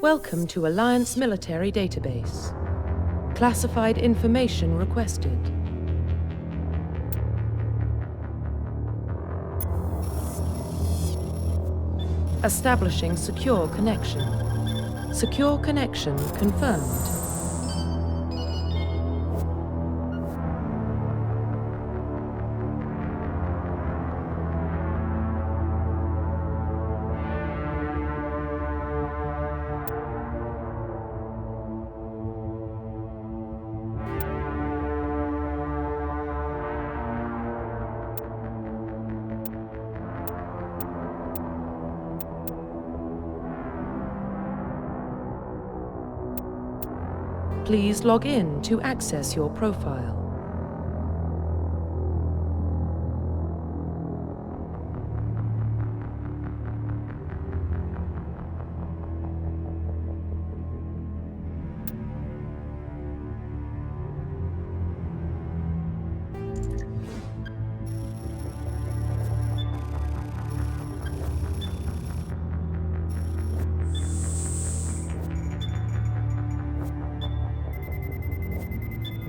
Welcome to Alliance Military Database. Classified information requested. Establishing secure connection. Secure connection confirmed. Please log in to access your profile.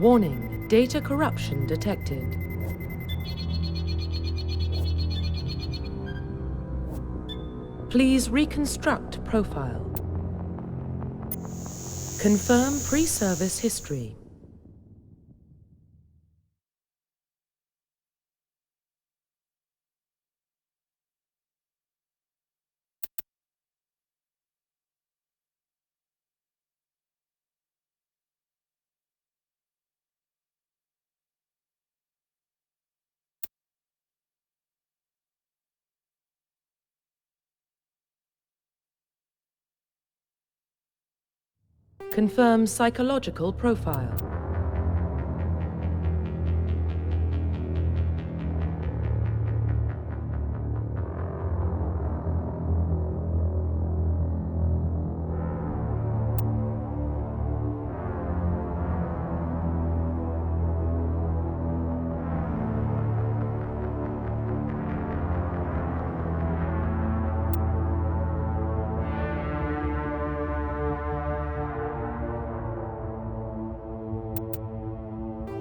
Warning, data corruption detected. Please reconstruct profile. Confirm pre-service history. Confirm psychological profile.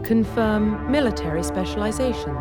Confirm military specialization.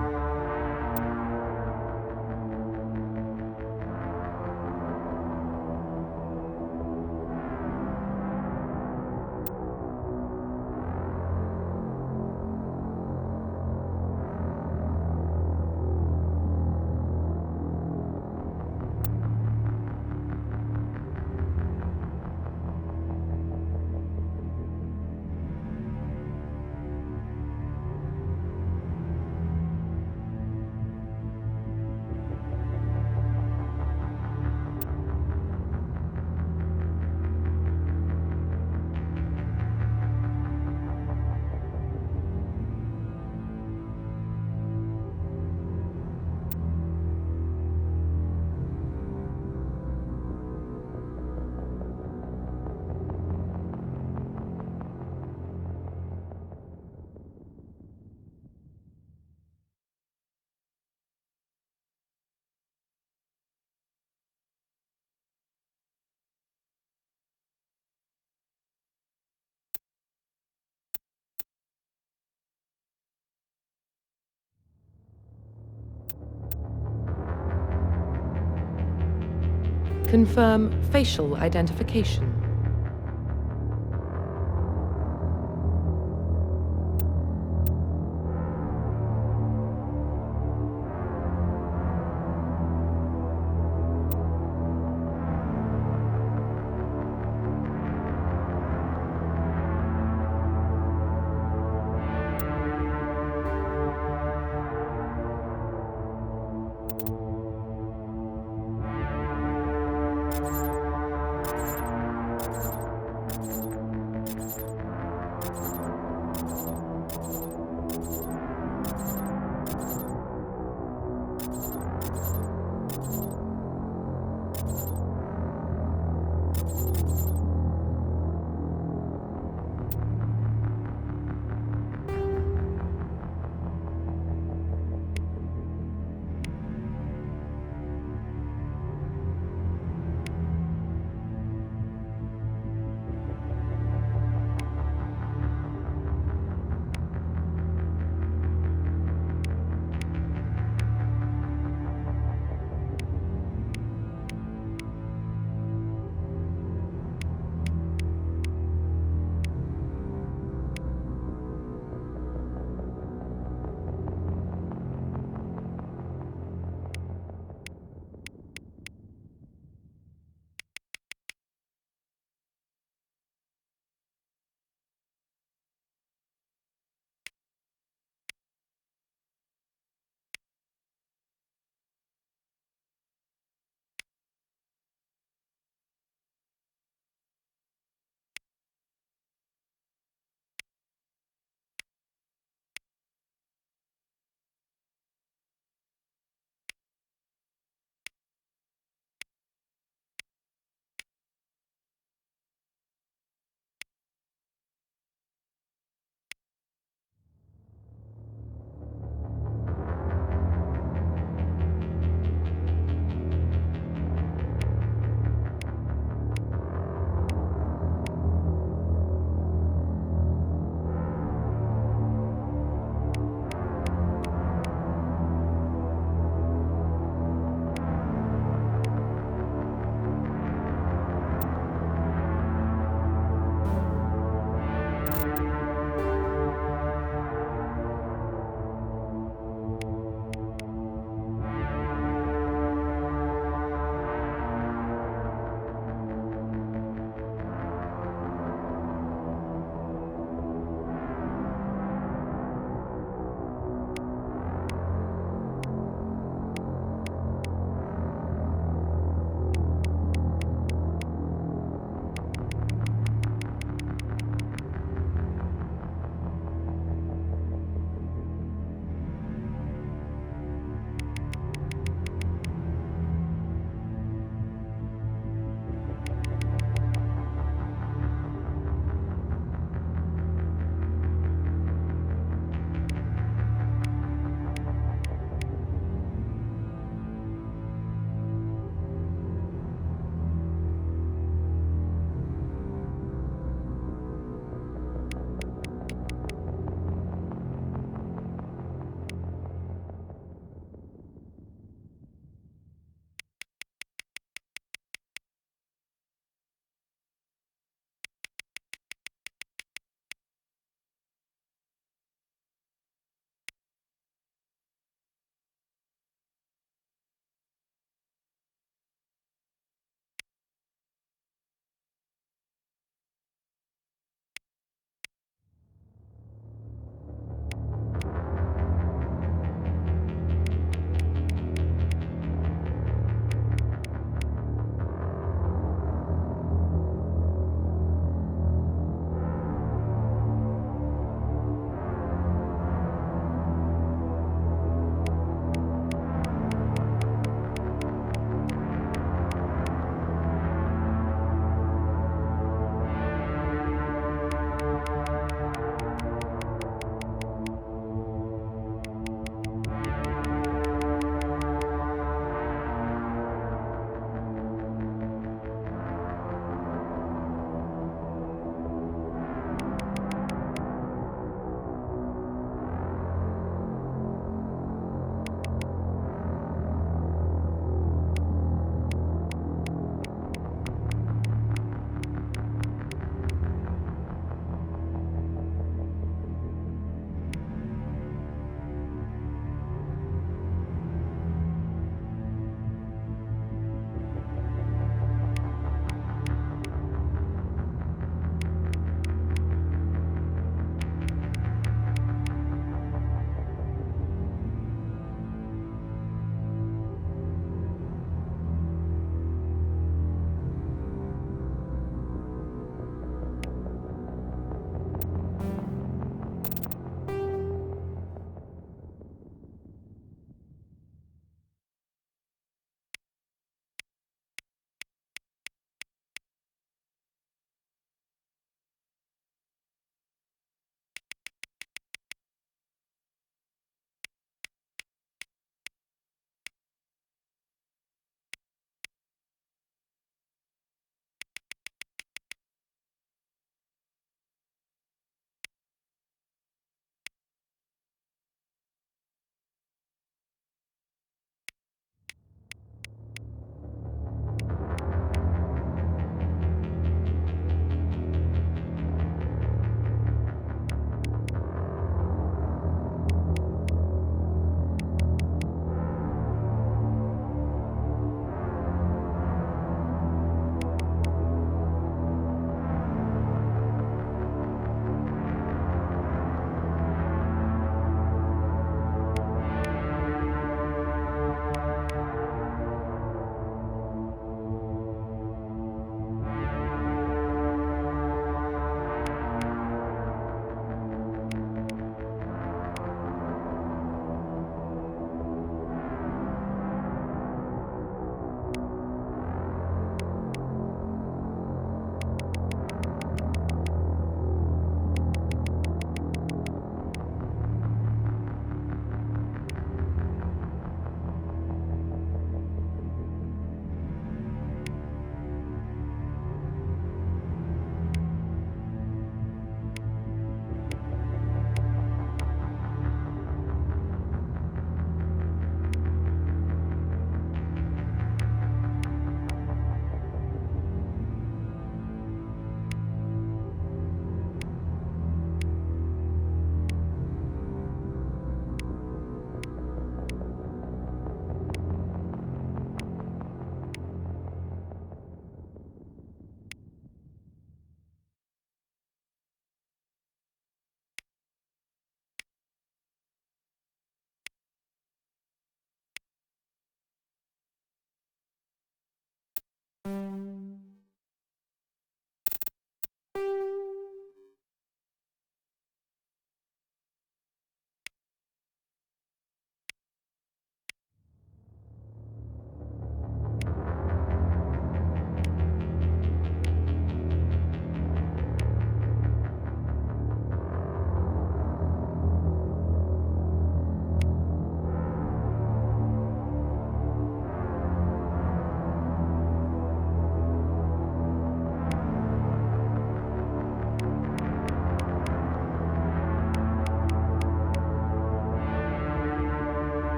Confirm facial identification.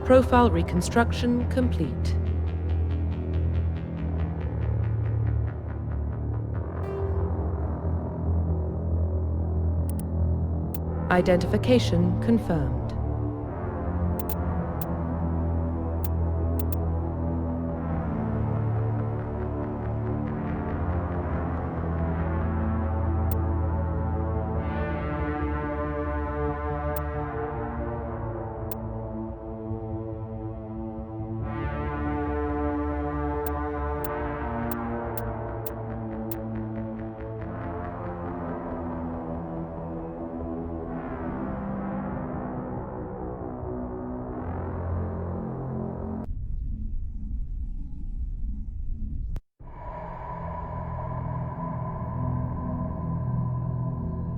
Profile reconstruction complete. Identification confirmed.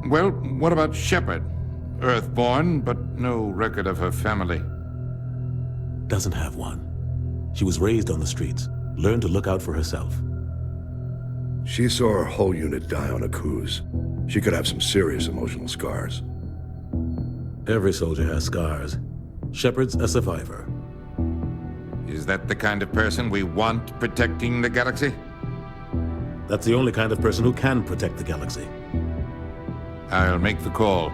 Well, what about Shepard? Earthborn, but no record of her family. Doesn't have one. She was raised on the streets, learned to look out for herself. She saw her whole unit die on Akuz. She could have some serious emotional scars. Every soldier has scars. Shepard's a survivor. Is that the kind of person we want protecting the galaxy? That's the only kind of person who can protect the galaxy. I'll make the call.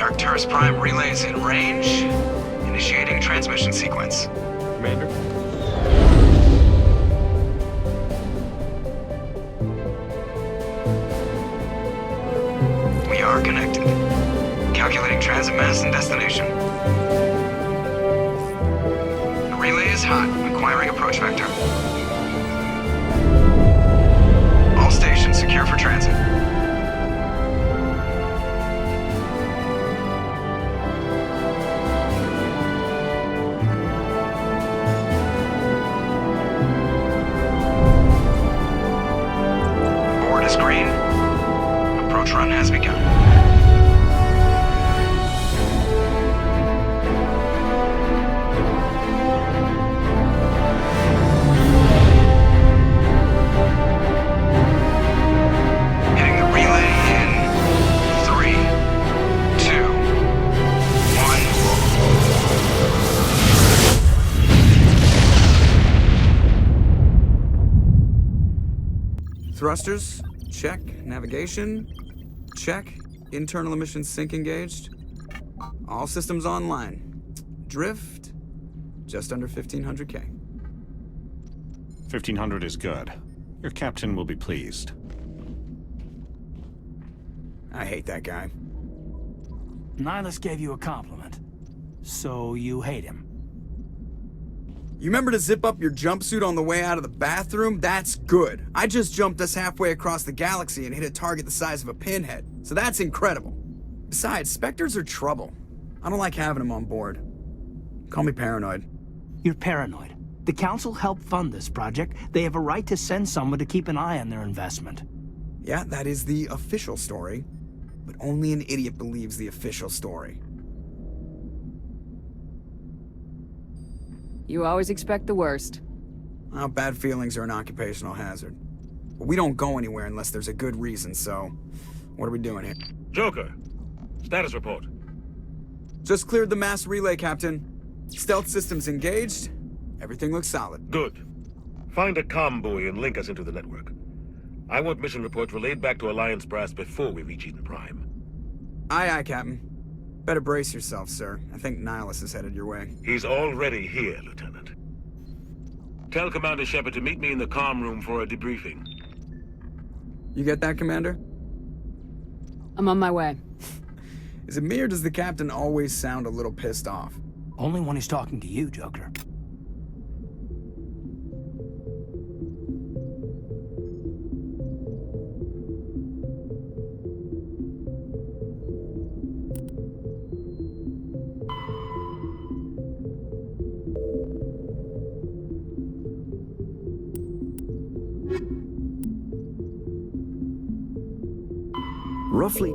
Arcturus Prime relays in range. Initiating transmission sequence. Commander? We are connected. Calculating transit mass and destination. The relay is hot. Acquiring approach vector. All stations secure for transit. Green. Approach run has begun. Hitting the relay in 3, 2, 1. Thrusters. Check. Navigation. Check. Internal emissions sync engaged. All systems online. Drift. Just under 1500K. 1500 is good. Your captain will be pleased. I hate that guy. Nihilus gave you a compliment. So you hate him. You remember to zip up your jumpsuit on the way out of the bathroom? That's good. I just jumped us halfway across the galaxy and hit a target the size of a pinhead. So that's incredible. Besides, Spectres are trouble. I don't like having them on board. Call me paranoid. You're paranoid. The Council helped fund this project. They have a right to send someone to keep an eye on their investment. Yeah, that is the official story. But only an idiot believes the official story. You always expect the worst. Well, bad feelings are an occupational hazard. But we don't go anywhere unless there's a good reason, so... What are we doing here? Joker, status report. Just cleared the mass relay, Captain. Stealth systems engaged. Everything looks solid. Good. Find a comm buoy and link us into the network. I want mission reports relayed back to Alliance Brass before we reach Eden Prime. Aye, aye, Captain. Better brace yourself, sir. I think Nihilus is headed your way. He's already here, Lieutenant. Tell Commander Shepard to meet me in the comm room for a debriefing. You get that, Commander? I'm on my way. Is it me or does the captain always sound a little pissed off? Only when he's talking to you, Joker. Roughly.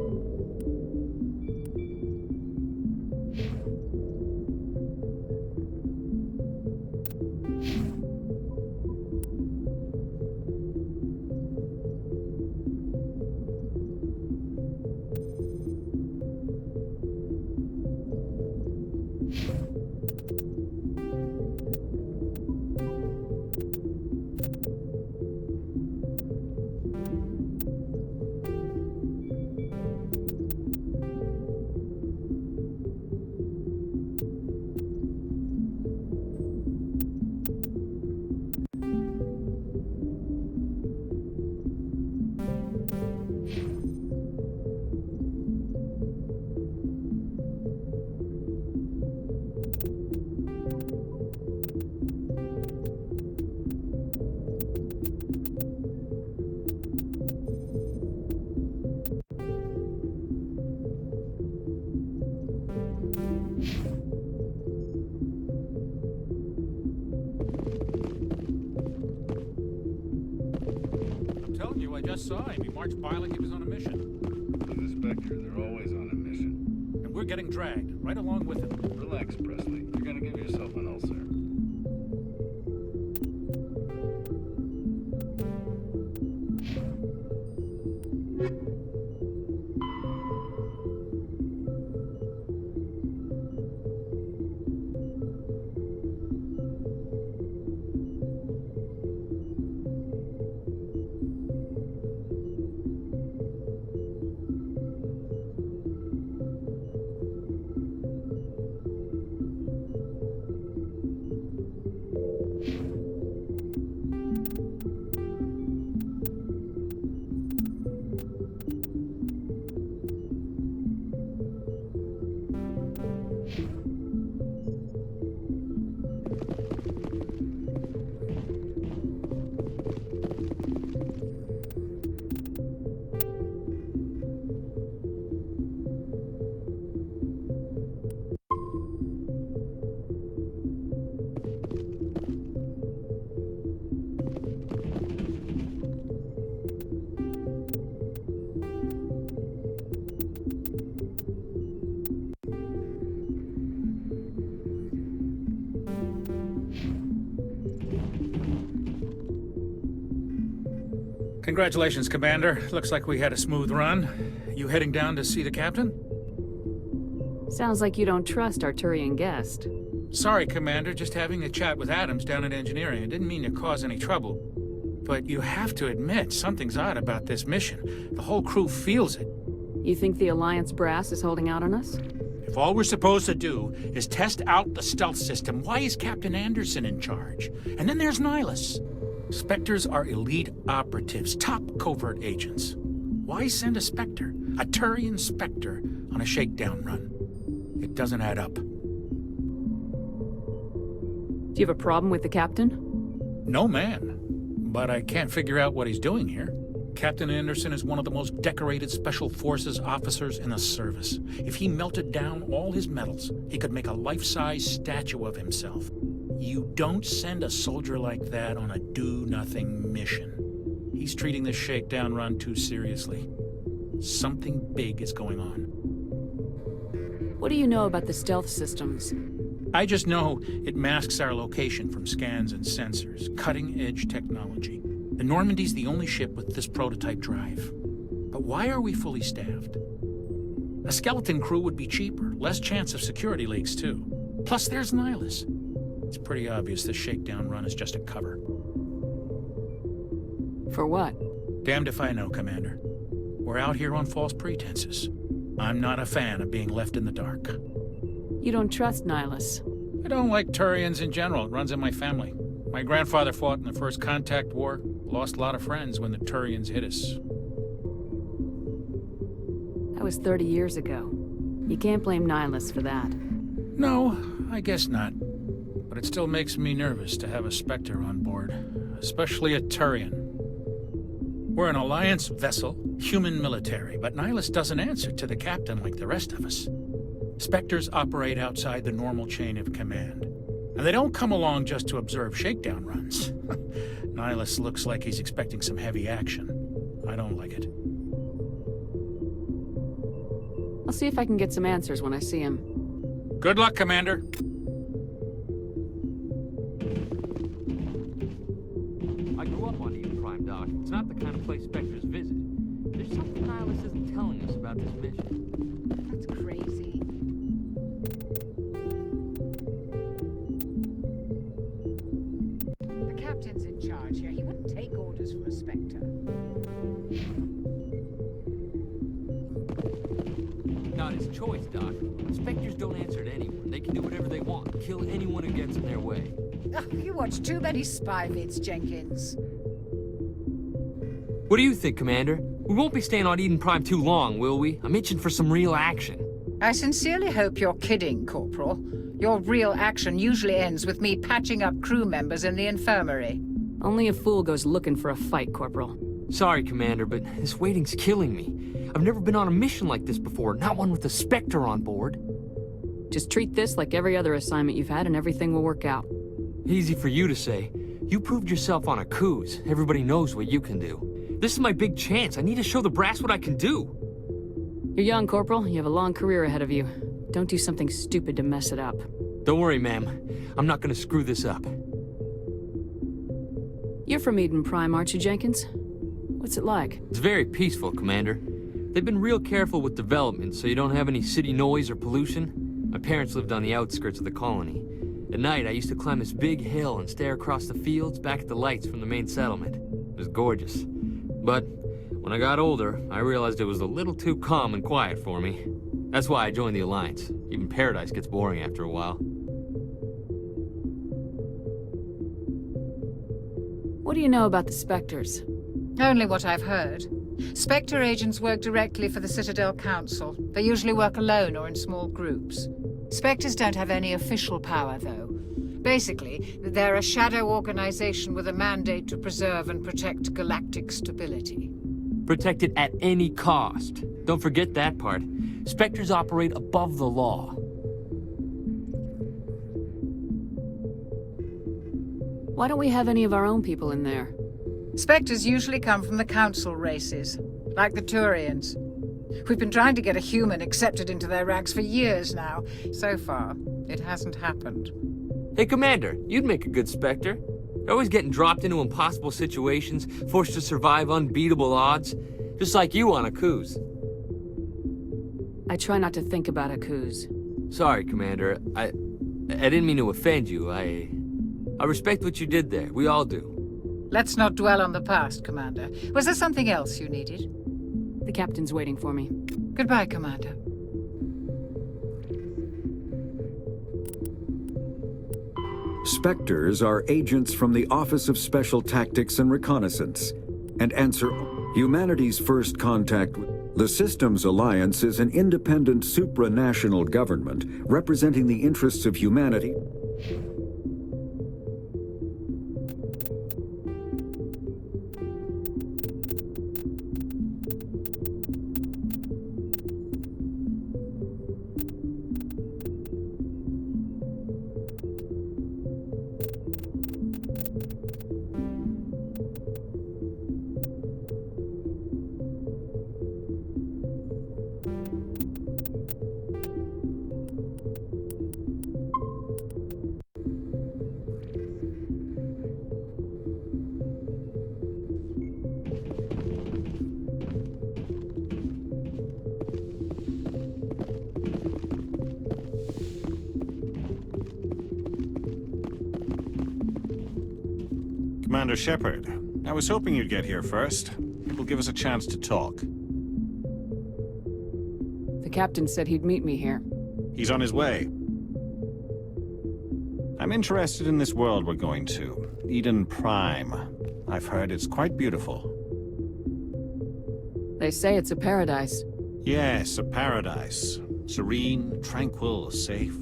Telling you, I just saw him. He marched by like he was on a mission. The Spectre, they're always on a mission. And we're getting dragged, right along with him. Relax, Presley. You're gonna give yourself an ulcer. Congratulations, Commander. Looks like we had a smooth run. You heading down to see the captain? Sounds like you don't trust Arturian guest. Sorry, Commander. Just having a chat with Adams down at engineering. I didn't mean to cause any trouble. But you have to admit, something's odd about this mission. The whole crew feels it. You think the Alliance brass is holding out on us? If all we're supposed to do is test out the stealth system, why is Captain Anderson in charge? And then there's Nihilus. Spectres are elite operatives, top covert agents. Why send a Spectre, a Turian Spectre, on a shakedown run? It doesn't add up. Do you have a problem with the captain? No, man. But I can't figure out what he's doing here. Captain Anderson is one of the most decorated Special Forces officers in the service. If he melted down all his medals, he could make a life-size statue of himself. You don't send a soldier like that on a do-nothing mission. He's treating this shakedown run too seriously. Something big is going on. What do you know about the stealth systems? I just know it masks our location from scans and sensors. Cutting-edge technology. The Normandy's the only ship with this prototype drive. But why are we fully staffed? A skeleton crew would be cheaper, less chance of security leaks, too. Plus, there's Nihilus. It's pretty obvious this shakedown run is just a cover. For what? Damned if I know, Commander. We're out here on false pretenses. I'm not a fan of being left in the dark. You don't trust Nihilus? I don't like Turians in general. It runs in my family. My grandfather fought in the First Contact War. Lost a lot of friends when the Turians hit us. That was 30 years ago. You can't blame Nihilus for that. No, I guess not. But it still makes me nervous to have a Spectre on board, especially a Turian. We're an Alliance vessel, human military, but Nihilus doesn't answer to the captain like the rest of us. Spectres operate outside the normal chain of command, and they don't come along just to observe shakedown runs. Nihilus looks like he's expecting some heavy action. I don't like it. I'll see if I can get some answers when I see him. Good luck, Commander. I grew up on Eden Prime, Doc. It's not the kind of place Spectres visit. There's something Nihilus isn't telling us about this mission. That's crazy. The captain's in charge here. He wouldn't take orders from a Spectre. Not his choice, Doc. Spectres don't answer to anyone. They can do whatever they want. Kill anyone who gets in their way. Oh, you watch too many spy vids, Jenkins. What do you think, Commander? We won't be staying on Eden Prime too long, will we? I'm itching for some real action. I sincerely hope you're kidding, Corporal. Your real action usually ends with me patching up crew members in the infirmary. Only a fool goes looking for a fight, Corporal. Sorry, Commander, but this waiting's killing me. I've never been on a mission like this before, not one with a Spectre on board. Just treat this like every other assignment you've had and everything will work out. Easy for you to say. You proved yourself on Akuz. Everybody knows what you can do. This is my big chance. I need to show the brass what I can do. You're young, Corporal. You have a long career ahead of you. Don't do something stupid to mess it up. Don't worry, ma'am. I'm not gonna screw this up. You're from Eden Prime, aren't you, Jenkins? What's it like? It's very peaceful, Commander. They've been real careful with development, so you don't have any city noise or pollution. My parents lived on the outskirts of the colony. At night, I used to climb this big hill and stare across the fields back at the lights from the main settlement. It was gorgeous. But when I got older, I realized it was a little too calm and quiet for me. That's why I joined the Alliance. Even Paradise gets boring after a while. What do you know about the Spectres? Only what I've heard. Spectre agents work directly for the Citadel Council. They usually work alone or in small groups. Spectres don't have any official power, though. Basically, they're a shadow organization with a mandate to preserve and protect galactic stability. Protect it at any cost. Don't forget that part. Spectres operate above the law. Why don't we have any of our own people in there? Spectres usually come from the Council races, like the Turians. We've been trying to get a human accepted into their ranks for years now. So far, it hasn't happened. Hey, Commander, you'd make a good Spectre. You're always getting dropped into impossible situations, forced to survive unbeatable odds. Just like you on Akuz. I try not to think about Akuz. Sorry, Commander. I didn't mean to offend you. I respect what you did there. We all do. Let's not dwell on the past, Commander. Was there something else you needed? The captain's waiting for me. Goodbye, Commander. Spectres are agents from the Office of Special Tactics and Reconnaissance, and answer humanity's first contact with... The Systems Alliance is an independent supranational government representing the interests of humanity. Commander Shepard, I was hoping you'd get here first. It will give us a chance to talk. The captain said he'd meet me here. He's on his way. I'm interested in this world we're going to, Eden Prime. I've heard it's quite beautiful. They say it's a paradise. Yes, a paradise. Serene, tranquil, safe.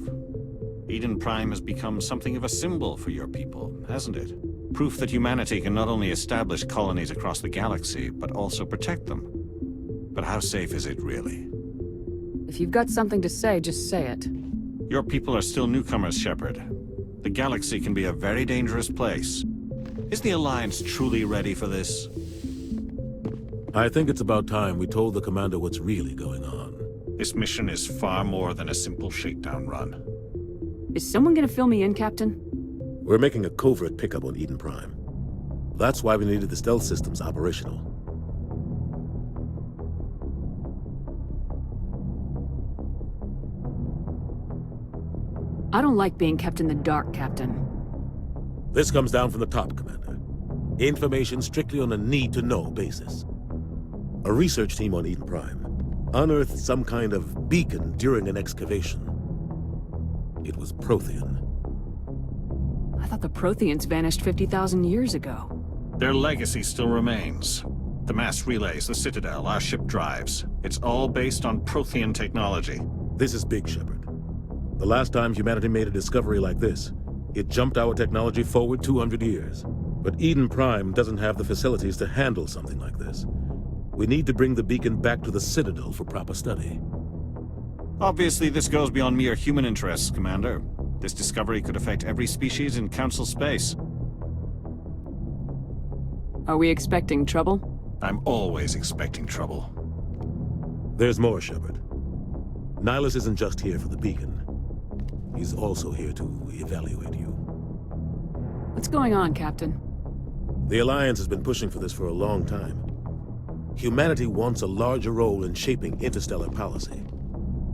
Eden Prime has become something of a symbol for your people, hasn't it? Proof that humanity can not only establish colonies across the galaxy, but also protect them. But how safe is it really? If you've got something to say, just say it. Your people are still newcomers, Shepard. The galaxy can be a very dangerous place. Is the Alliance truly ready for this? I think it's about time we told the Commander what's really going on. This mission is far more than a simple shakedown run. Is someone gonna fill me in, Captain? We're making a covert pickup on Eden Prime. That's why we needed the stealth systems operational. I don't like being kept in the dark, Captain. This comes down from the top, Commander. Information strictly on a need-to-know basis. A research team on Eden Prime unearthed some kind of beacon during an excavation. It was Prothean. I thought the Protheans vanished 50,000 years ago. Their legacy still remains. The mass relays, the Citadel, our ship drives. It's all based on Prothean technology. This is big, Shepard. The last time humanity made a discovery like this, it jumped our technology forward 200 years. But Eden Prime doesn't have the facilities to handle something like this. We need to bring the beacon back to the Citadel for proper study. Obviously, this goes beyond mere human interests, Commander. This discovery could affect every species in Council space. Are we expecting trouble? I'm always expecting trouble. There's more, Shepard. Nihilus isn't just here for the beacon. He's also here to evaluate you. What's going on, Captain? The Alliance has been pushing for this for a long time. Humanity wants a larger role in shaping interstellar policy.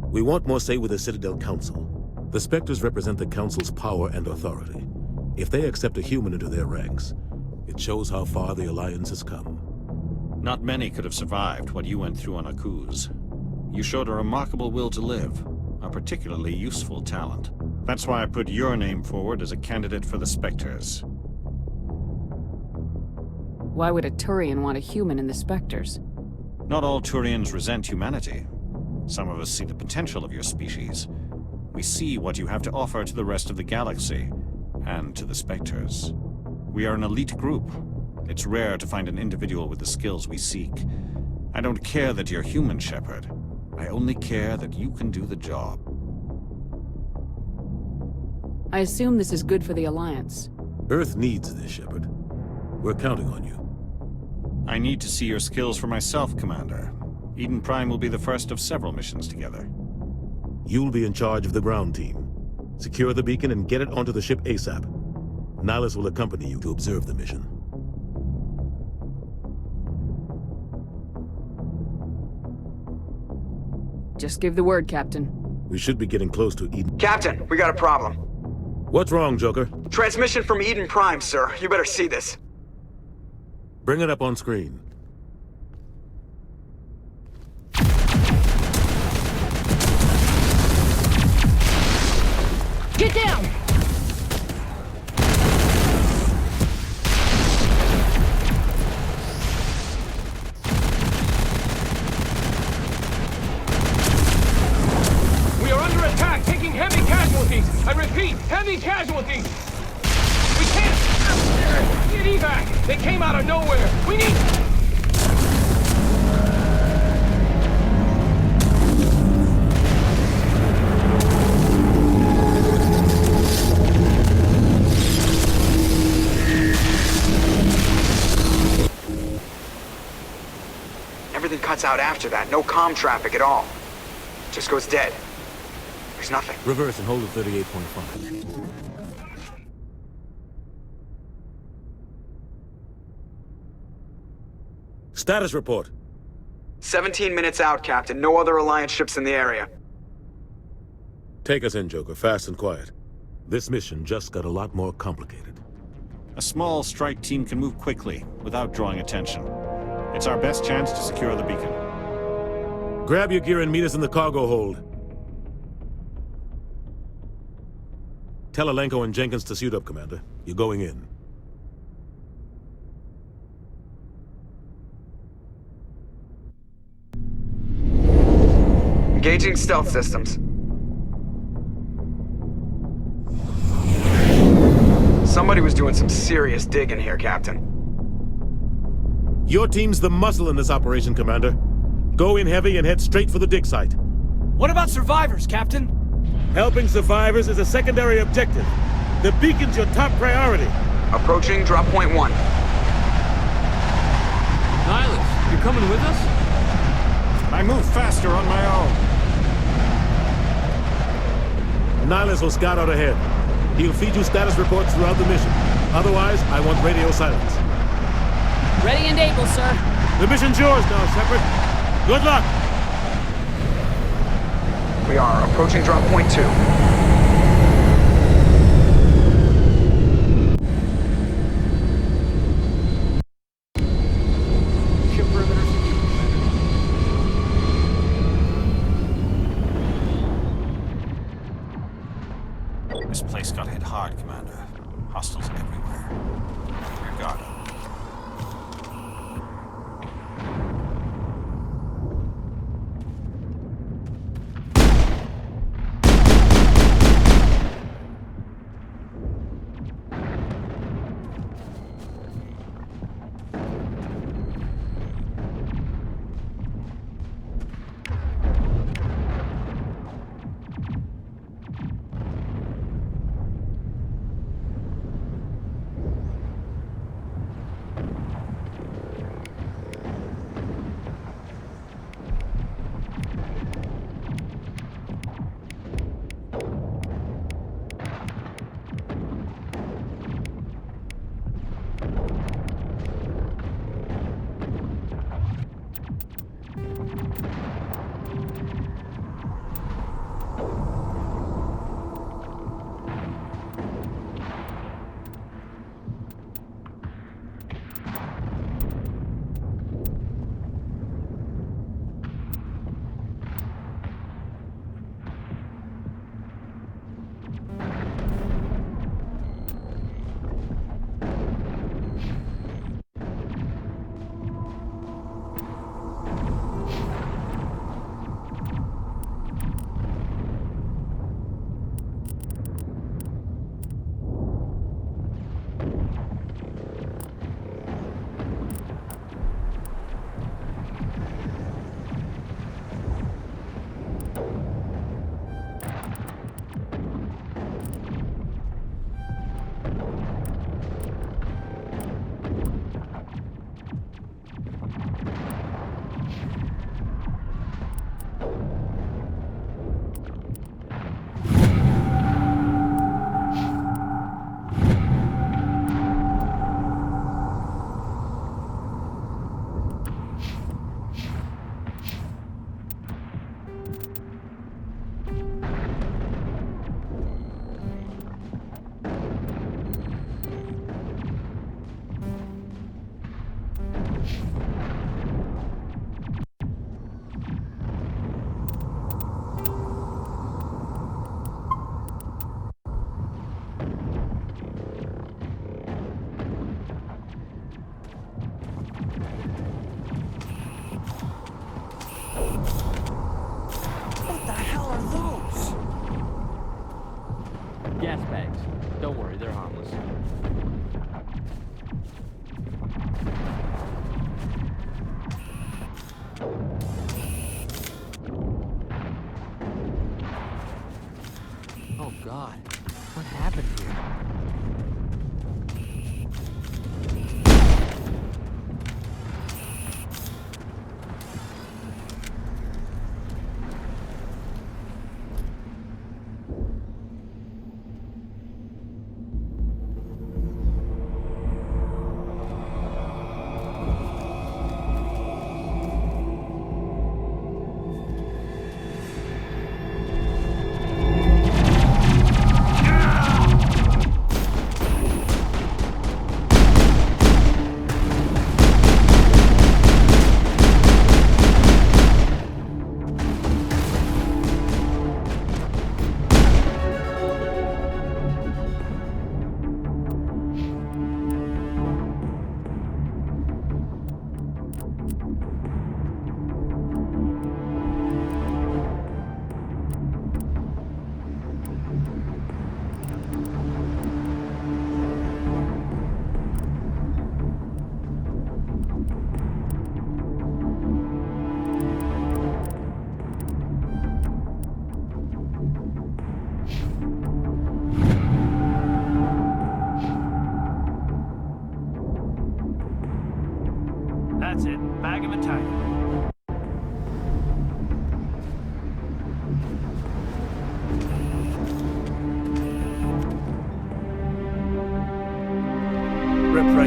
We want more say with the Citadel Council. The Spectres represent the Council's power and authority. If they accept a human into their ranks, it shows how far the Alliance has come. Not many could have survived what you went through on Akuz. You showed a remarkable will to live, a particularly useful talent. That's why I put your name forward as a candidate for the Spectres. Why would a Turian want a human in the Spectres? Not all Turians resent humanity. Some of us see the potential of your species. We see what you have to offer to the rest of the galaxy, and to the Spectres. We are an elite group. It's rare to find an individual with the skills we seek. I don't care that you're human, Shepard. I only care that you can do the job. I assume this is good for the Alliance. Earth needs this, Shepard. We're counting on you. I need to see your skills for myself, Commander. Eden Prime will be the first of several missions together. You'll be in charge of the ground team. Secure the beacon and get it onto the ship ASAP. Nihilus will accompany you to observe the mission. Just give the word, Captain. We should be getting close to Eden. Captain, we got a problem. What's wrong, Joker? Transmission from Eden Prime, sir. You better see this. Bring it up on screen. Get down! We are under attack, taking heavy casualties. I repeat, heavy casualties. We can't get evac. They came out of nowhere. We need... Everything cuts out after that. No comm traffic at all. Just goes dead. There's nothing. Reverse and hold at 38.5. Status report. 17 minutes out, Captain. No other Alliance ships in the area. Take us in, Joker, fast and quiet. This mission just got a lot more complicated. A small strike team can move quickly, without drawing attention. It's our best chance to secure the beacon. Grab your gear and meet us in the cargo hold. Tell Alenko and Jenkins to suit up, Commander. You're going in. Engaging stealth systems. Somebody was doing some serious digging here, Captain. Your team's the muscle in this operation, Commander. Go in heavy and head straight for the dig site. What about survivors, Captain? Helping survivors is a secondary objective. The beacon's your top priority. Approaching drop point 1. Nihilus, you're coming with us? I move faster on my own. Nihilus will scout out ahead. He'll feed you status reports throughout the mission. Otherwise, I want radio silence. Ready and able, sir. The mission's yours now, Shepard. Good luck! We are approaching drop point 2. This place got hit hard, Commander. Hostiles everywhere. Your guard up. Gas bags. Don't worry, they're harmless. Oh God, what happened here?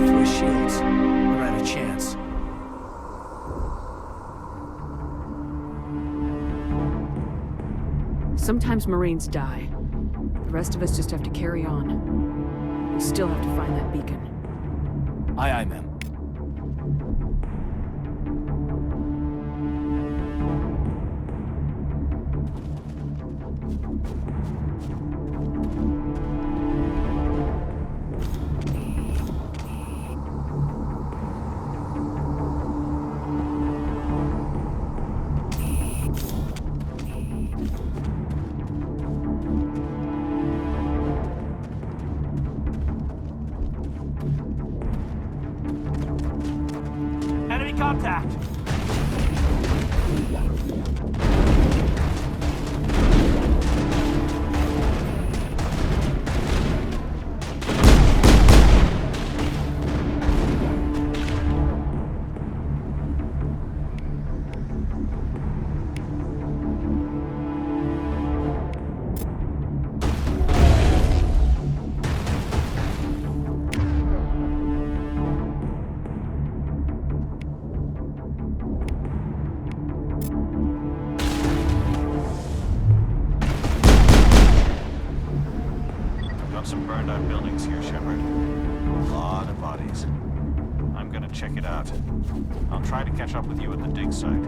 back through his shields. Never had a chance. Sometimes Marines die. The rest of us just have to carry on. We still have to find that beacon. Aye, aye, ma'am. Enemy contact! Some burned out buildings here, Shepard. A lot of bodies. I'm gonna check it out. I'll try to catch up with you at the dig site.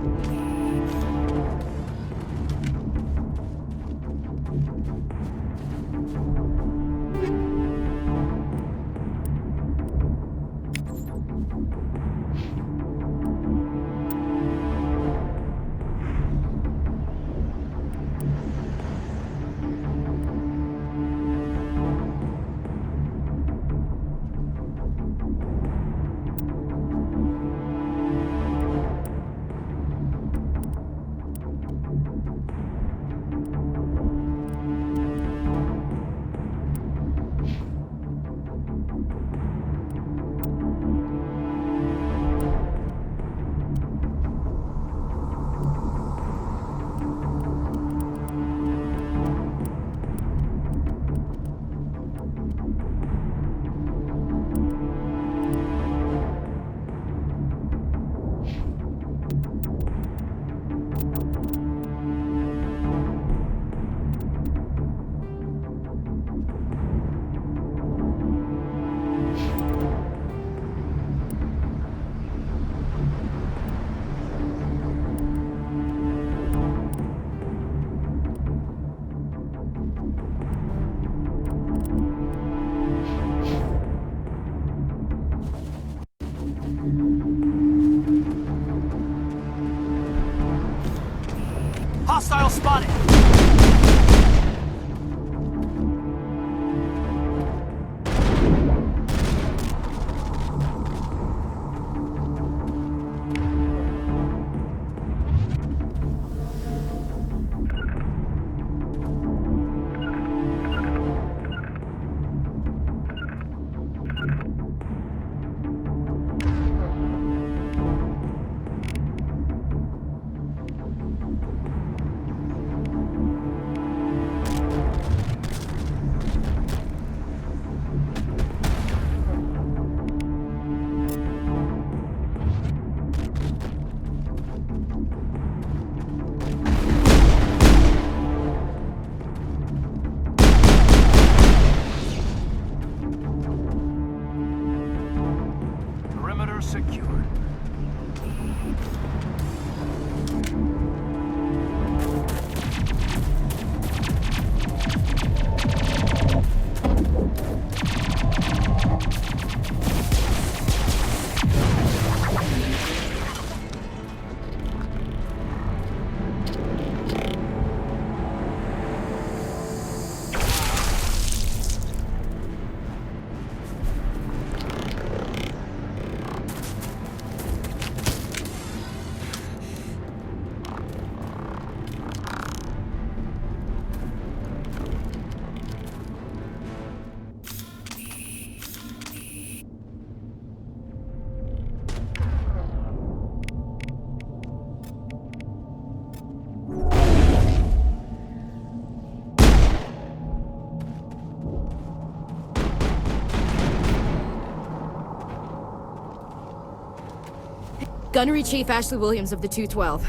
Gunnery Chief Ashley Williams of the 212.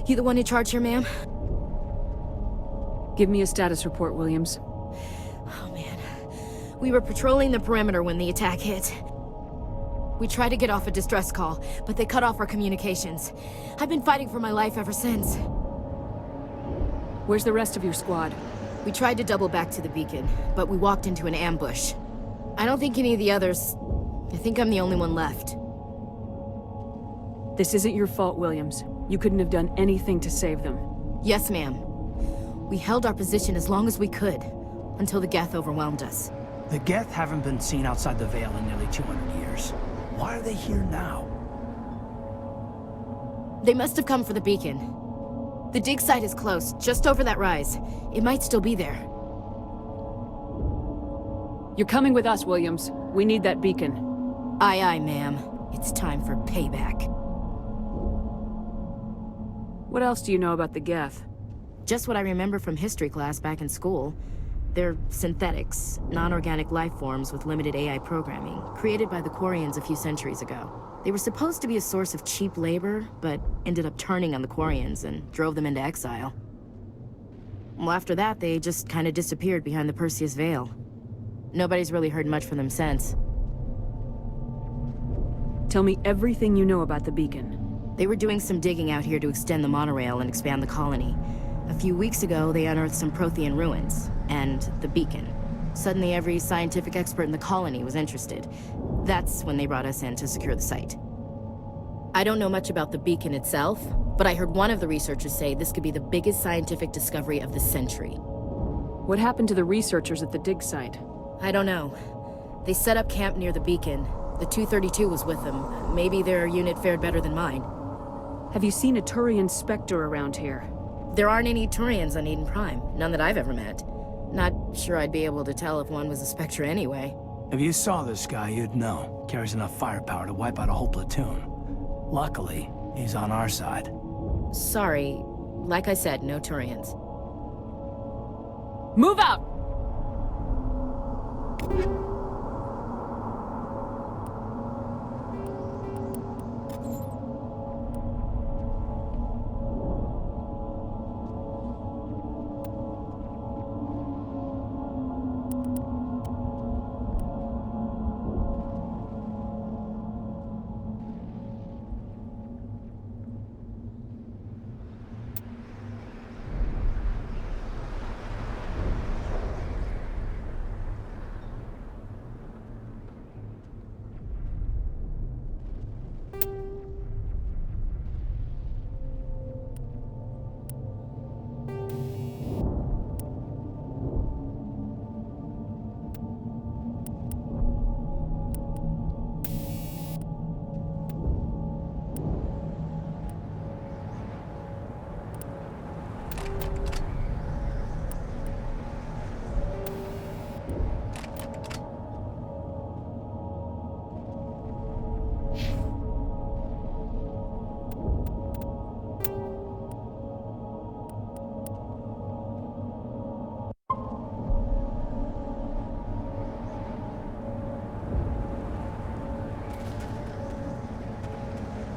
You the one in charge here, ma'am? Give me a status report, Williams. Oh, man. We were patrolling the perimeter when the attack hit. We tried to get off a distress call, but they cut off our communications. I've been fighting for my life ever since. Where's the rest of your squad? We tried to double back to the beacon, but we walked into an ambush. I don't think any of the others... I think I'm the only one left. This isn't your fault, Williams. You couldn't have done anything to save them. Yes, ma'am. We held our position as long as we could, until the Geth overwhelmed us. The Geth haven't been seen outside the Veil in nearly 200 years. Why are they here now? They must have come for the beacon. The dig site is close, just over that rise. It might still be there. You're coming with us, Williams. We need that beacon. Aye, aye, ma'am. It's time for payback. What else do you know about the Geth? Just what I remember from history class back in school. They're synthetics, non-organic life forms with limited AI programming, created by the Quarians a few centuries ago. They were supposed to be a source of cheap labor, but ended up turning on the Quarians and drove them into exile. Well, after that, they just kind of disappeared behind the Perseus Veil. Nobody's really heard much from them since. Tell me everything you know about the beacon. They were doing some digging out here to extend the monorail and expand the colony. A few weeks ago, they unearthed some Prothean ruins, and the beacon. Suddenly, every scientific expert in the colony was interested. That's when they brought us in to secure the site. I don't know much about the beacon itself, but I heard one of the researchers say this could be the biggest scientific discovery of the century. What happened to the researchers at the dig site? I don't know. They set up camp near the beacon. The 232 was with them. Maybe their unit fared better than mine. Have you seen a Turian Spectre around here? There aren't any Turians on Eden Prime. None that I've ever met. Not sure I'd be able to tell if one was a Spectre anyway. If you saw this guy, you'd know. Carries enough firepower to wipe out a whole platoon. Luckily, he's on our side. Sorry. Like I said, no Turians. Move out!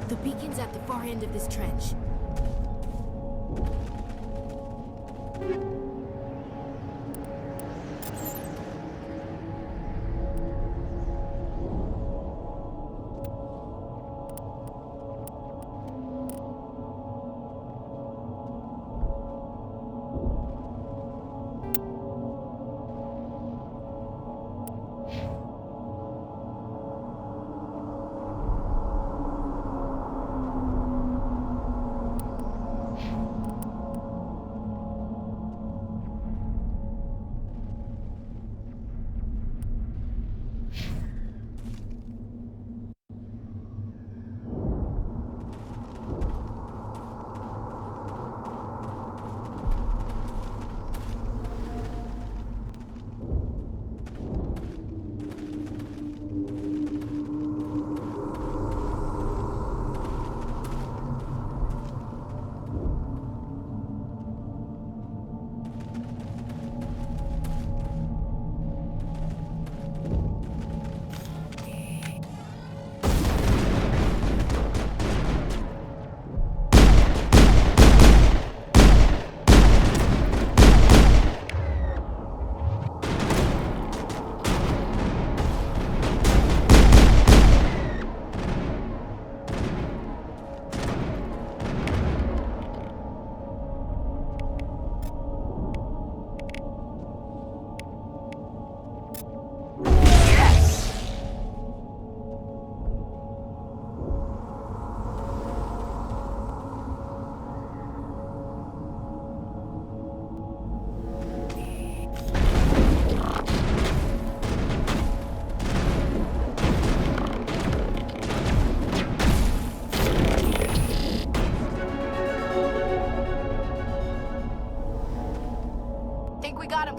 The beacon's at the far end of this trench.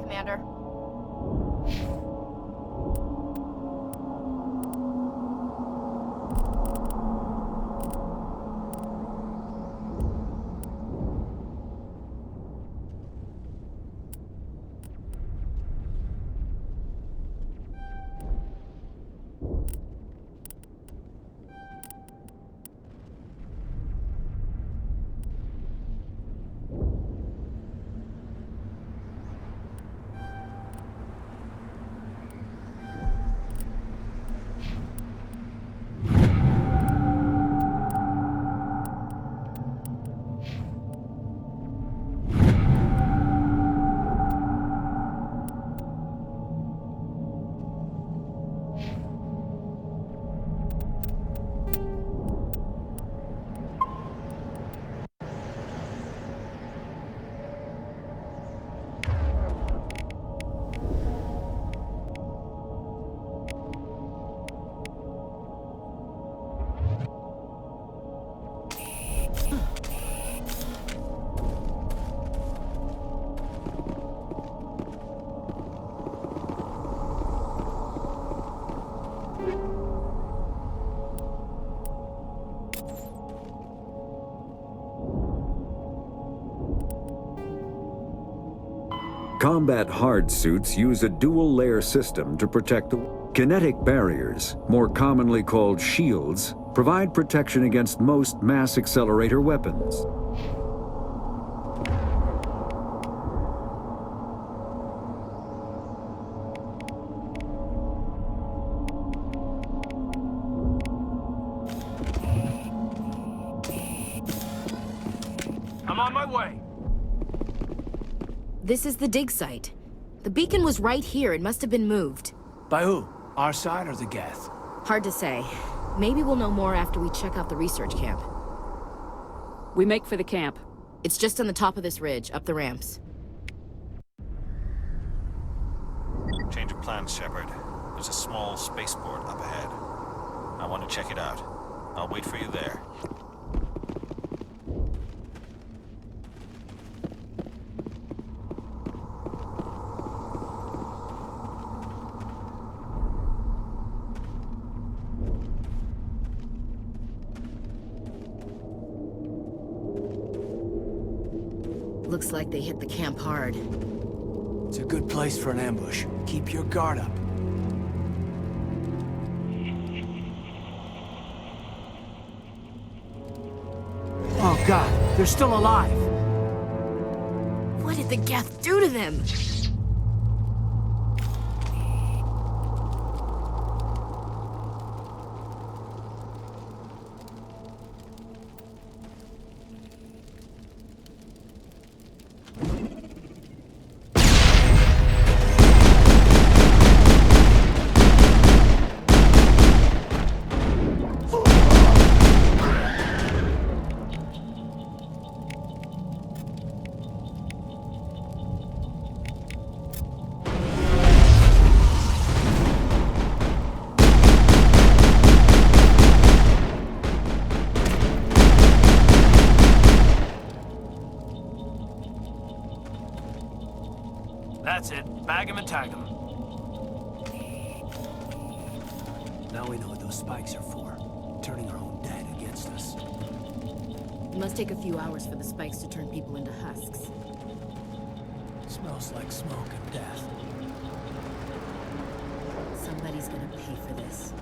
Commander. Combat hard suits use a dual-layer system to protect the... Kinetic barriers, more commonly called shields, provide protection against most mass accelerator weapons. I'm on my way. This is the dig site. The beacon was right here. It must have been moved. By who? Our side or the Geth? Hard to say. Maybe we'll know more after we check out the research camp. We make for the camp. It's just on the top of this ridge, up the ramps. Change of plans, Shepard. There's a small spaceport up ahead. I want to check it out. I'll wait for you there. Looks like they hit the camp hard. It's a good place for an ambush. Keep your guard up. Oh God, they're still alive! What did the Geth do to them? That's it. Bag him and tag him. Now we know what those spikes are for. Turning our own dead against us. It must take a few hours for the spikes to turn people into husks. Smells like smoke and death. Somebody's gonna pay for this.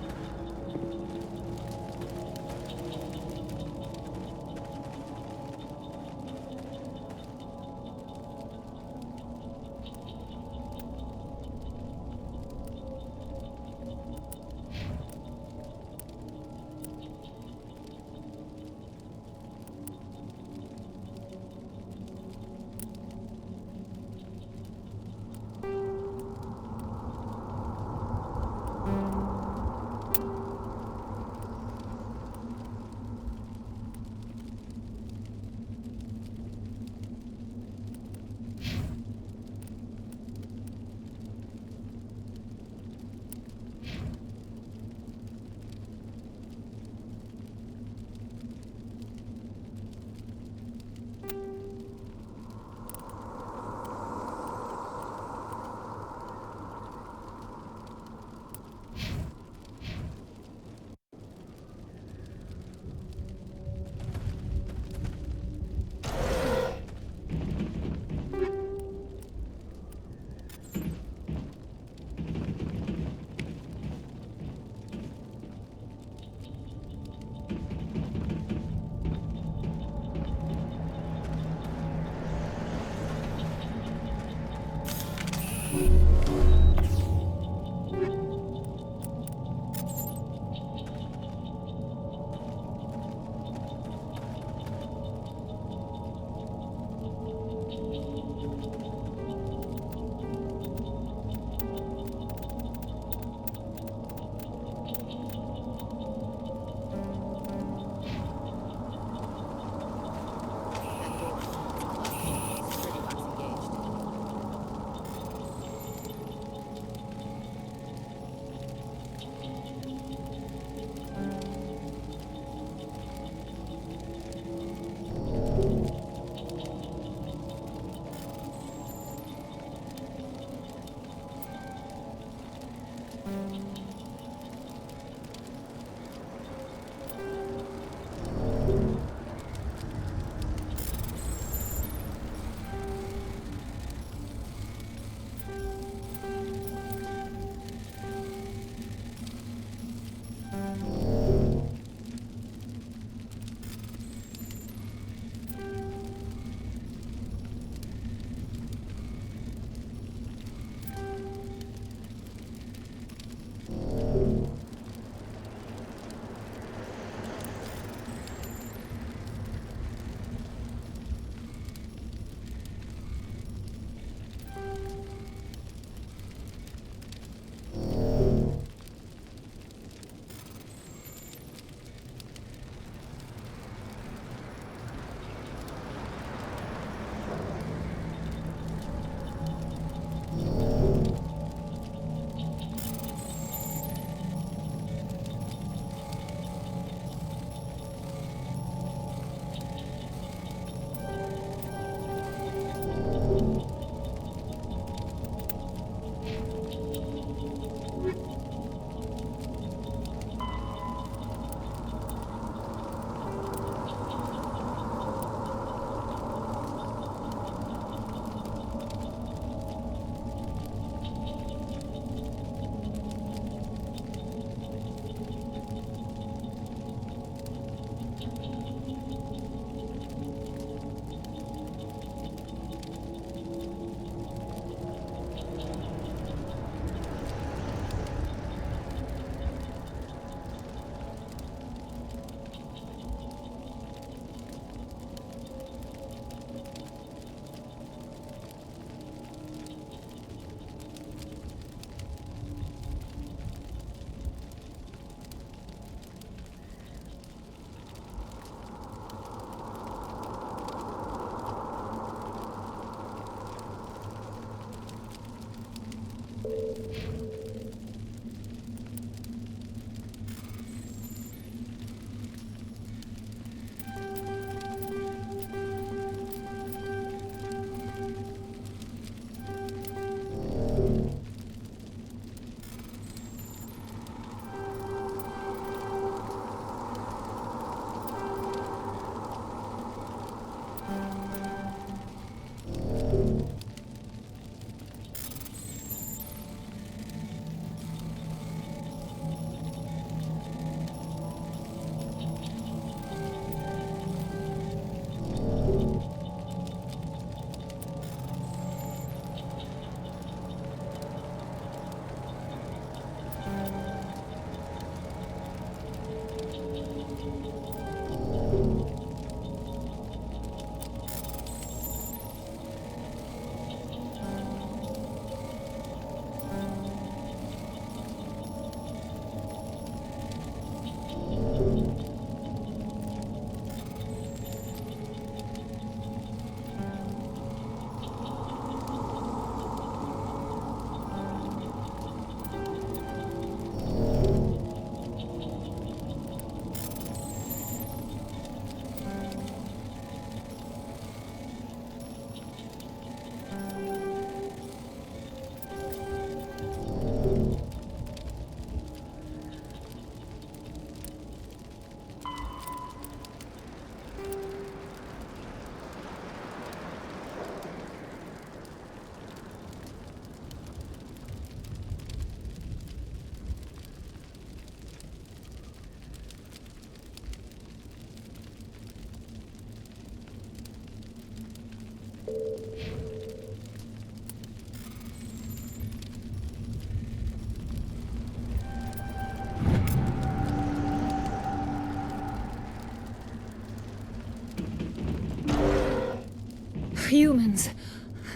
Humans.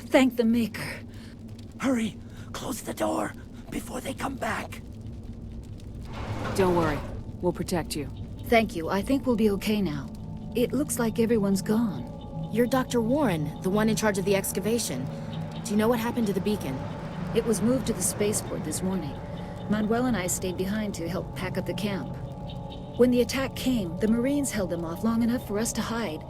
Thank the Maker. Hurry! Close the door before they come back. Don't worry. We'll protect you. Thank you. I think we'll be okay now. It looks like everyone's gone. You're Dr. Warren, the one in charge of the excavation. Do you know what happened to the beacon? It was moved to the spaceport this morning. Manuel and I stayed behind to help pack up the camp. When the attack came, the Marines held them off long enough for us to hide.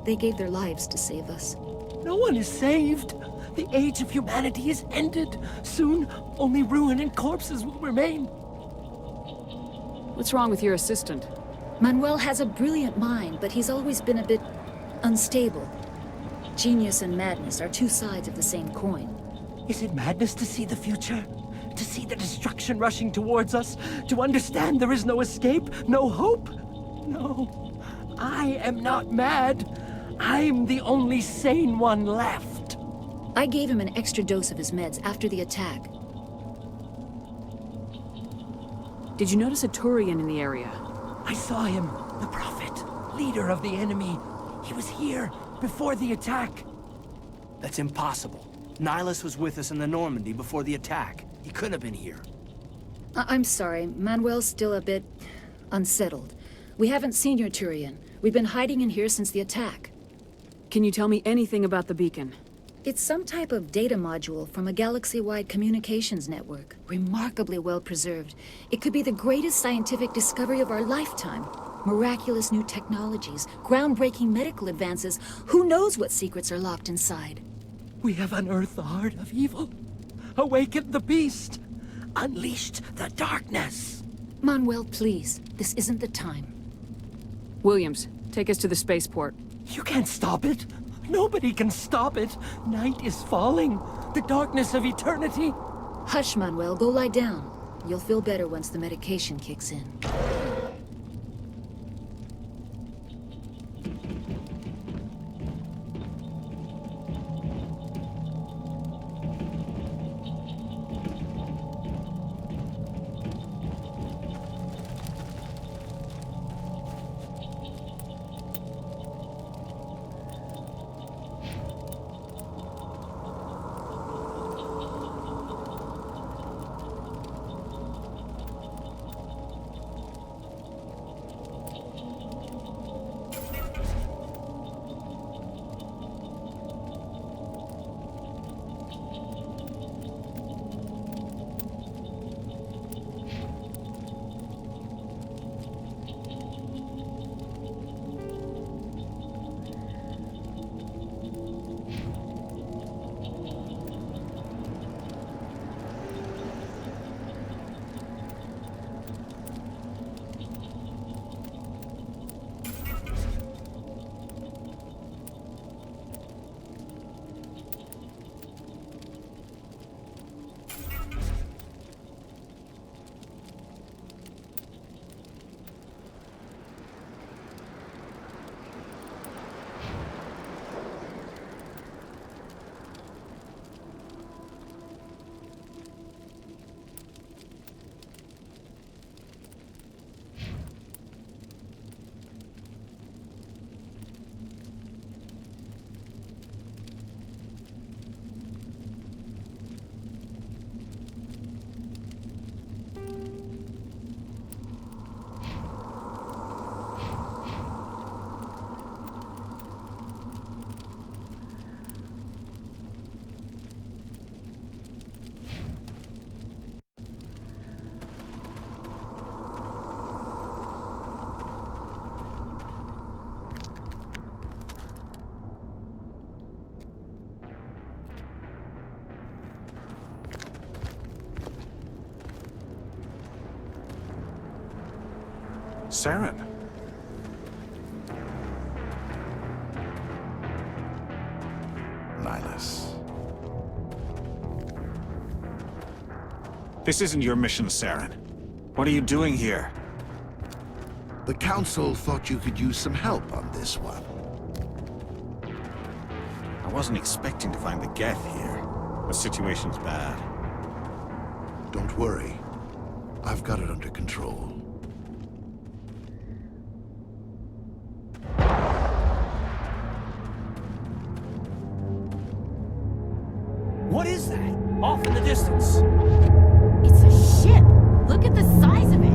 They gave their lives to save us. No one is saved. The age of humanity is ended. Soon, only ruin and corpses will remain. What's wrong with your assistant? Manuel has a brilliant mind, but he's always been a bit unstable. Genius and madness are two sides of the same coin. Is it madness to see the future? To see the destruction rushing towards us? To understand there is no escape? No hope? No. I am not mad. I'm the only sane one left. I gave him an extra dose of his meds after the attack. Did you notice a Turian in the area? I saw him. The Prophet. Leader of the enemy. He was here before the attack. That's impossible. Nihilus was with us in the Normandy before the attack. He couldn't have been here. I'm sorry. Manuel's still a bit unsettled. We haven't seen your Turian. We've been hiding in here since the attack. Can you tell me anything about the beacon? It's some type of data module from a galaxy-wide communications network. Remarkably well preserved. It could be the greatest scientific discovery of our lifetime. Miraculous new technologies, groundbreaking medical advances. Who knows what secrets are locked inside? We have unearthed the heart of evil. Awakened the beast. Unleashed the darkness. Manuel, please. This isn't the time. Williams, take us to the spaceport. You can't stop it. Nobody can stop it. Night is falling. The darkness of eternity. Hush, Manuel. Go lie down. You'll feel better once the medication kicks in. Saren. Nihilus. This isn't your mission, Saren. What are you doing here? The Council thought you could use some help on this one. I wasn't expecting to find the Geth here. The situation's bad. Don't worry. I've got it under control. What is that? Off in the distance. It's a ship. Look at the size of it.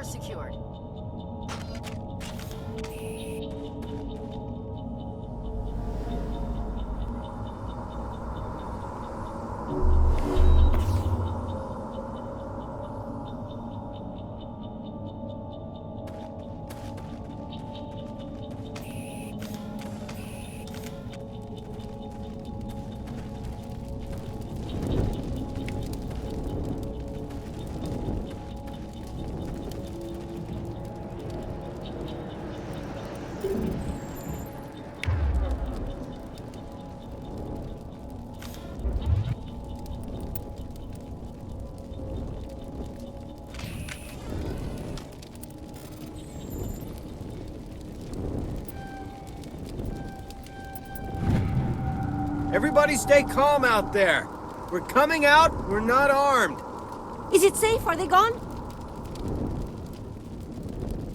Secured. Everybody stay calm out there. We're coming out, we're not armed. Is it safe? Are they gone?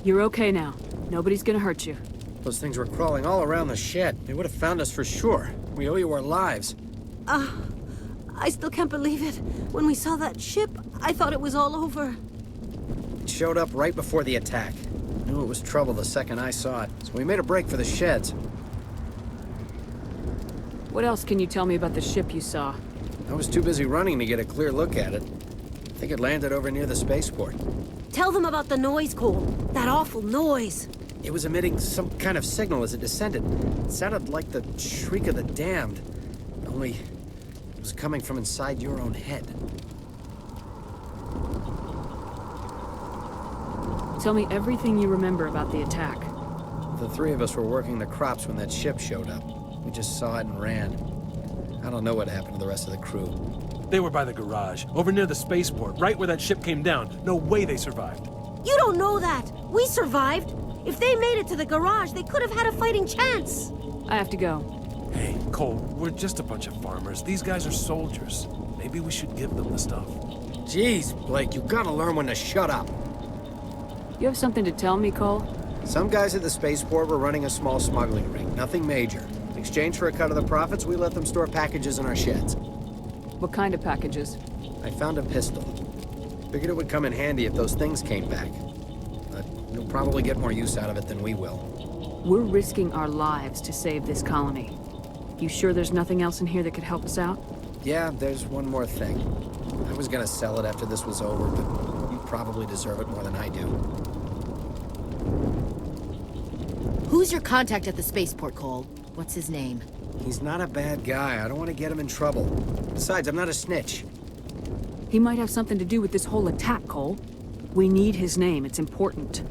You're okay now. Nobody's gonna hurt you. Those things were crawling all around the shed. They would have found us for sure. We owe you our lives. I still can't believe it. When we saw that ship, I thought it was all over. It showed up right before the attack. Knew it was trouble the second I saw it, so we made a break for the sheds. What else can you tell me about the ship you saw? I was too busy running to get a clear look at it. I think it landed over near the spaceport. Tell them about the noise, Cole. That awful noise. It was emitting some kind of signal as it descended. It sounded like the shriek of the damned. Only was coming from inside your own head. Tell me everything you remember about the attack. The three of us were working the crops when that ship showed up. We just saw it and ran. I don't know what happened to the rest of the crew. They were by the garage, over near the spaceport, right where that ship came down. No way they survived. You don't know that! We survived! If they made it to the garage, they could have had a fighting chance! I have to go. Hey, Cole, we're just a bunch of farmers. These guys are soldiers. Maybe we should give them the stuff. Jeez, Blake, you gotta learn when to shut up. You have something to tell me, Cole? Some guys at the spaceport were running a small smuggling ring, nothing major. In exchange for a cut of the profits, we let them store packages in our sheds. What kind of packages? I found a pistol. Figured it would come in handy if those things came back. But you'll probably get more use out of it than we will. We're risking our lives to save this colony. You sure there's nothing else in here that could help us out? Yeah, there's one more thing. I was gonna sell it after this was over, but you probably deserve it more than I do. Who's your contact at the spaceport, Cole? What's his name? He's not a bad guy. I don't want to get him in trouble. Besides, I'm not a snitch. He might have something to do with this whole attack, Cole. We need his name. It's important.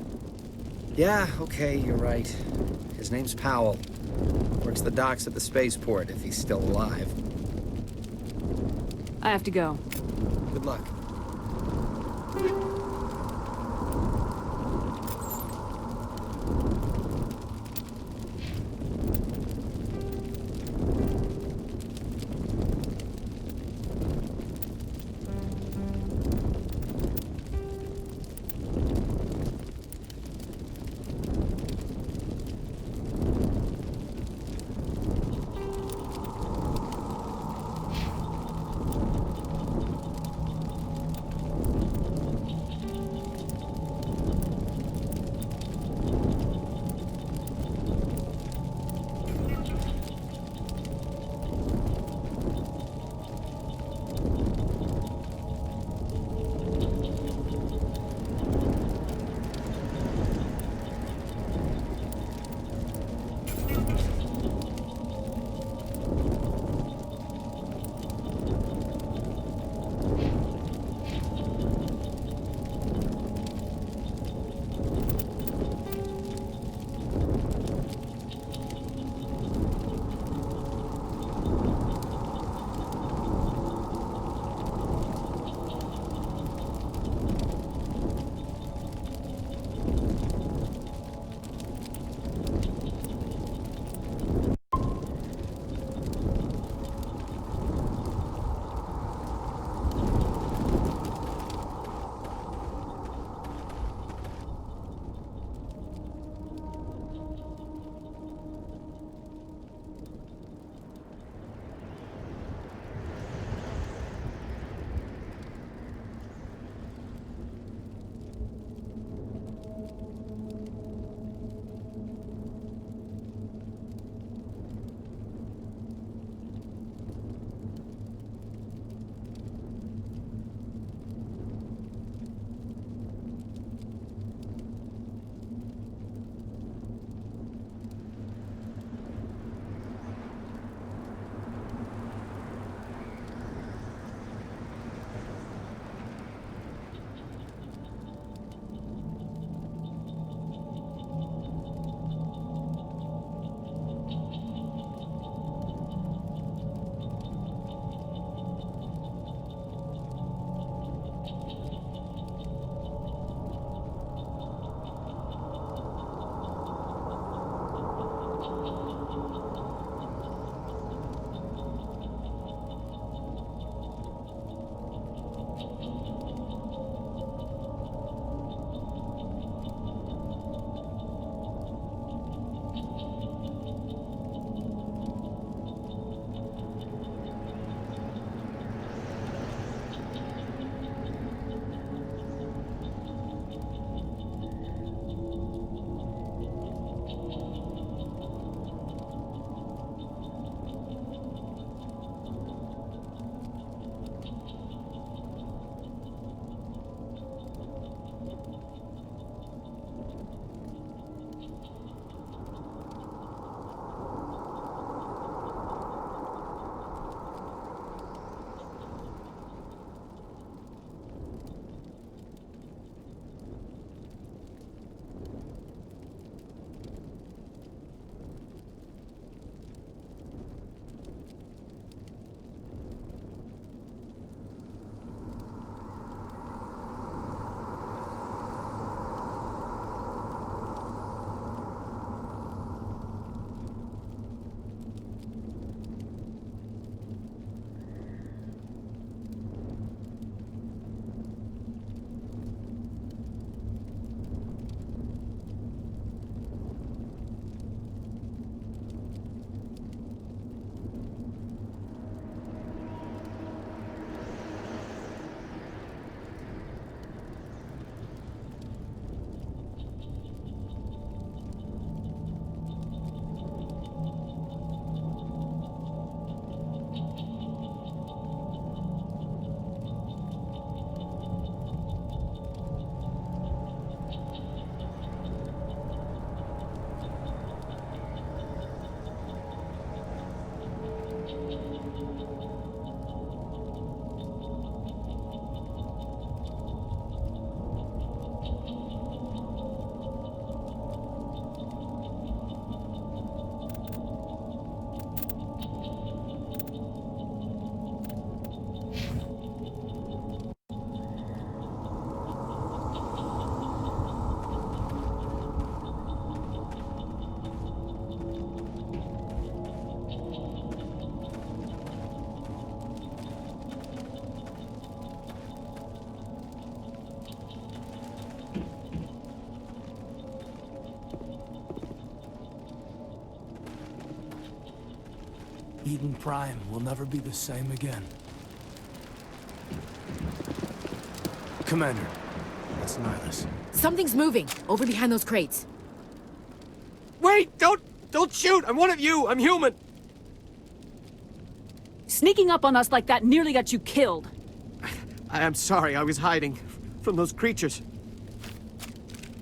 Yeah, okay, you're right. His name's Powell. Works the docks at the spaceport, if he's still alive. I have to go. Good luck. Eden Prime will never be the same again. Commander, that's Nihilus. Something's moving, over behind those crates. Wait! Don't shoot! I'm one of you! I'm human! Sneaking up on us like that nearly got you killed. I'm sorry, I was hiding from those creatures.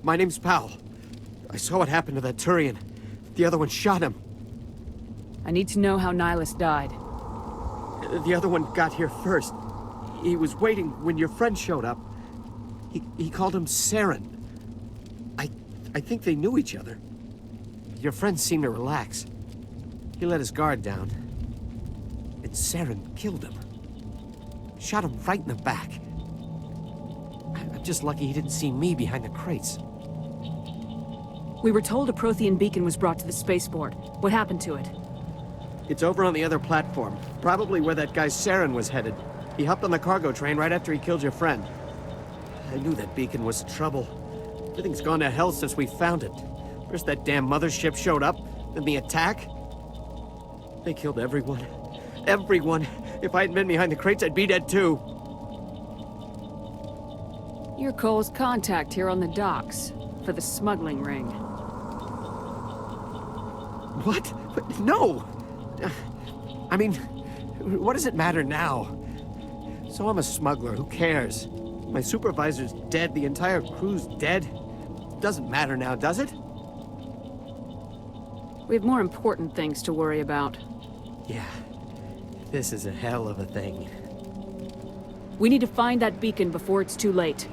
My name's Powell. I saw what happened to that Turian. The other one shot him. I need to know how Nihilus died. The other one got here first. He was waiting when your friend showed up. He called him Saren. I think they knew each other. Your friend seemed to relax. He let his guard down. And Saren killed him. Shot him right in the back. I'm just lucky he didn't see me behind the crates. We were told a Prothean beacon was brought to the spaceport. What happened to it? It's over on the other platform. Probably where that guy Saren was headed. He hopped on the cargo train right after he killed your friend. I knew that beacon was trouble. Everything's gone to hell since we found it. First that damn mothership showed up, then the attack. They killed everyone. Everyone. If I hadn't been behind the crates, I'd be dead too. You're Cole's contact here on the docks, for the smuggling ring. What? But no! I mean, what does it matter now? So I'm a smuggler, who cares? My supervisor's dead, the entire crew's dead. Doesn't matter now, does it? We have more important things to worry about. Yeah. This is a hell of a thing. We need to find that beacon before it's too late.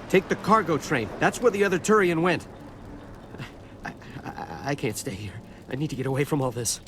Take the cargo train. That's where the other Turian went. I can't stay here. I need to get away from all this.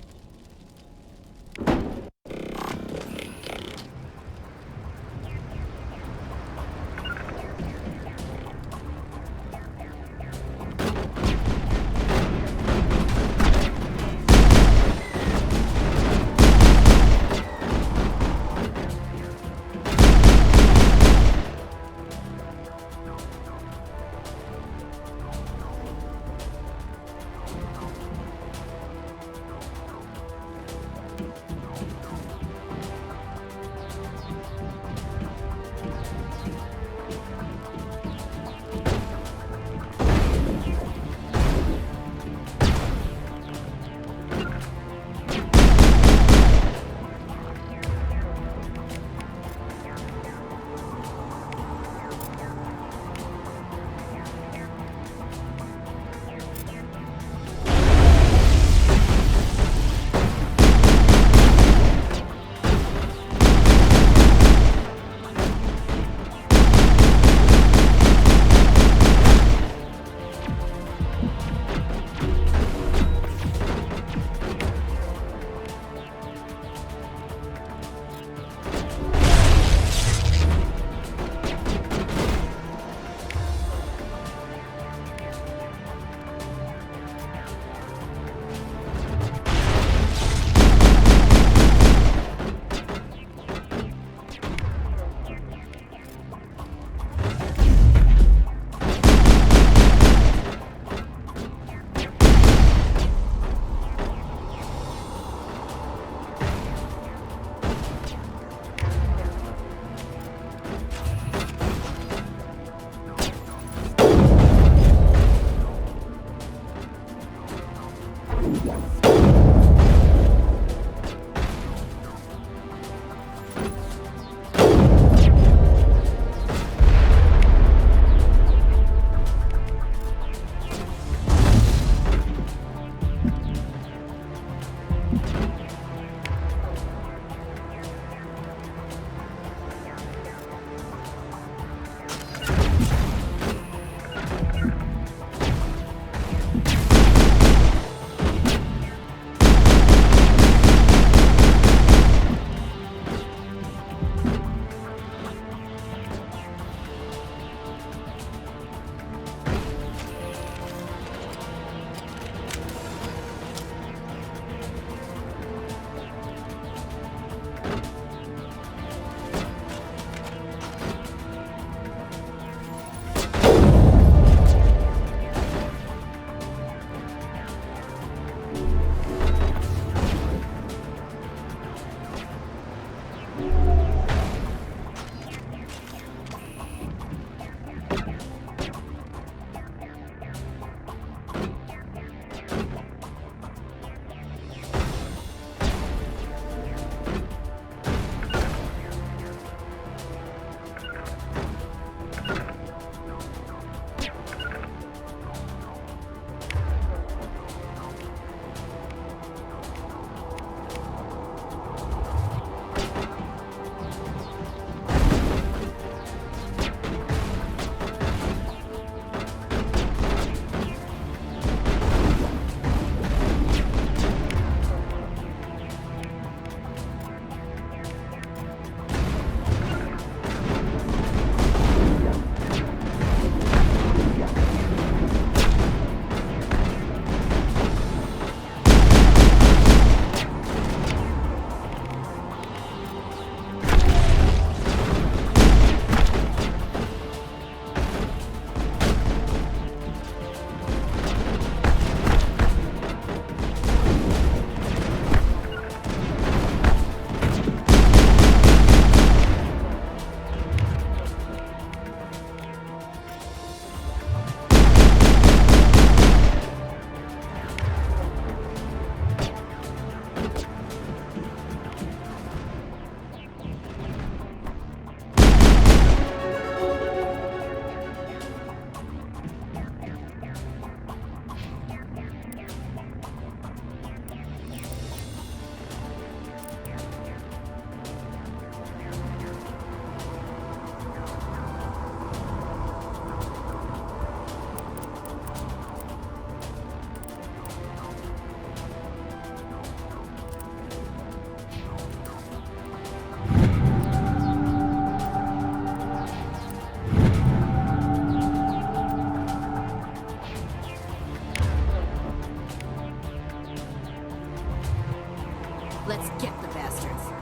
Let's get the bastards.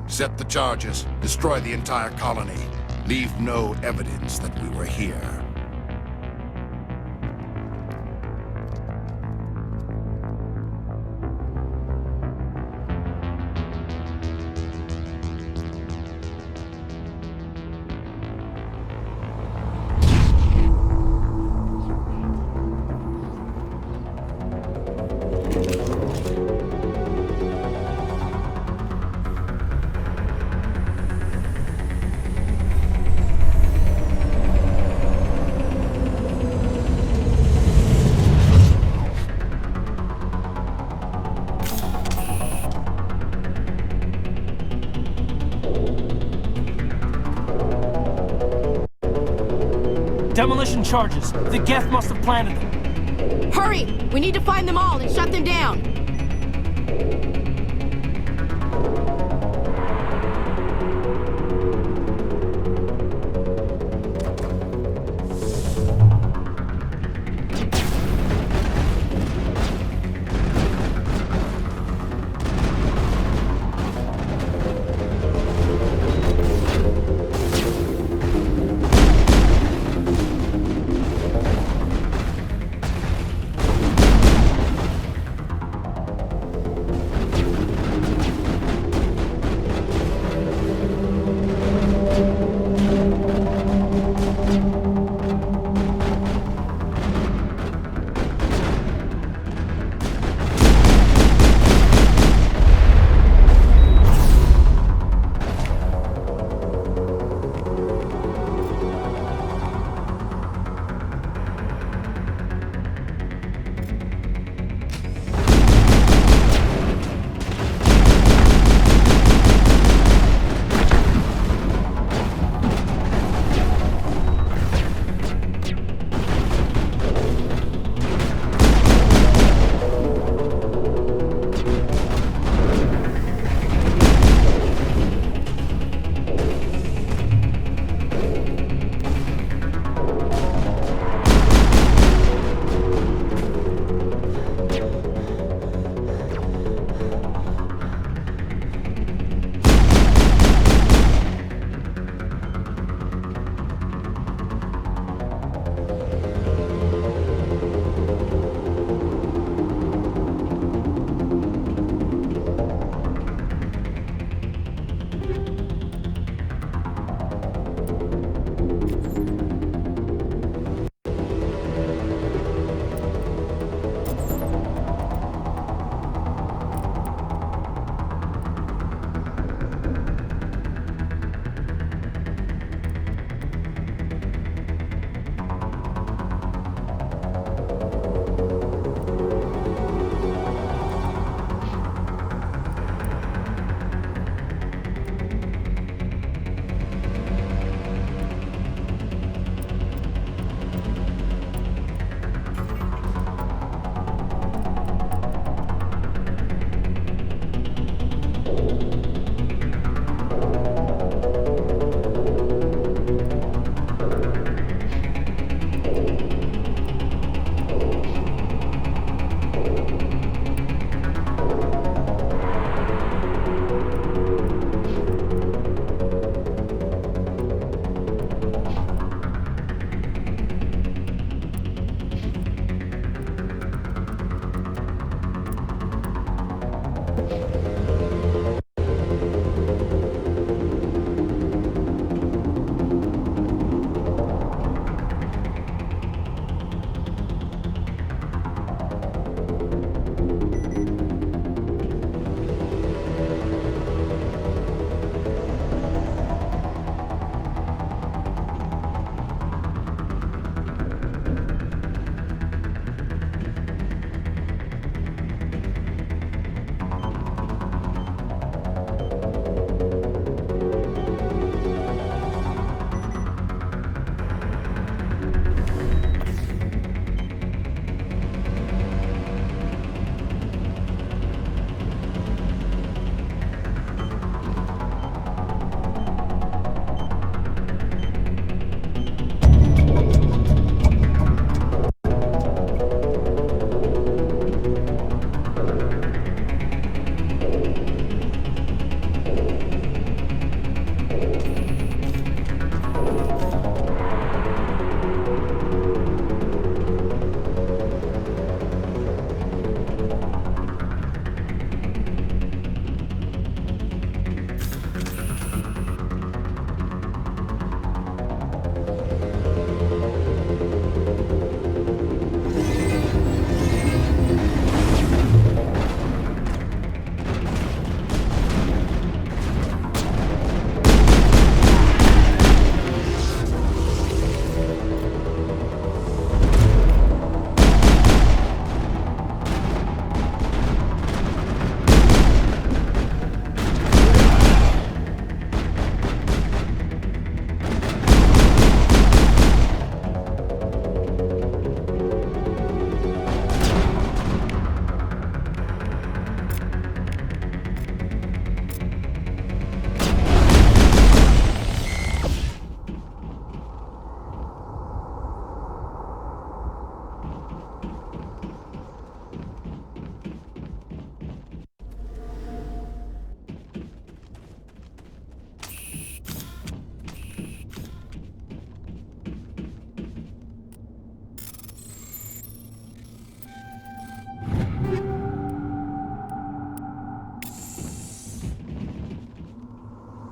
Set the charges. Destroy the entire colony. Leave no evidence that we were here. Demolition charges. The Geth must have planted them. Hurry! We need to find them all and shut them down.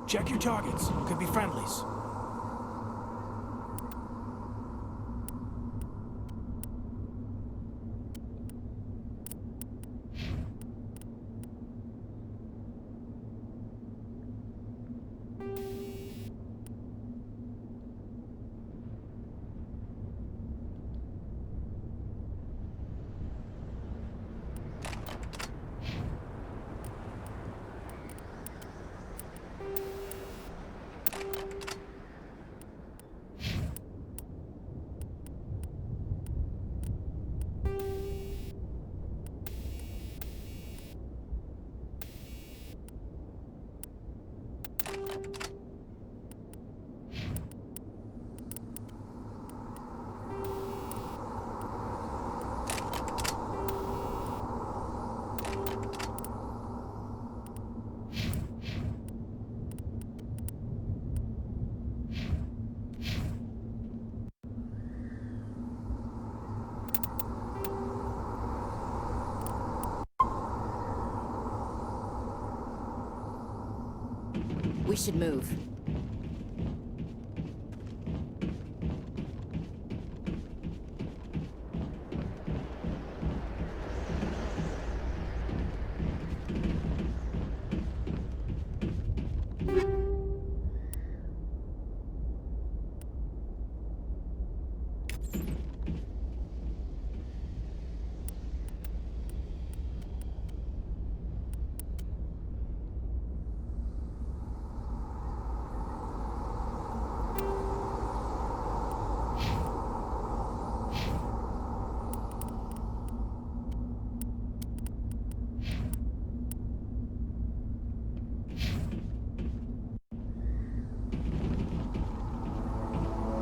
Check your targets. Could be friendlies. We should move.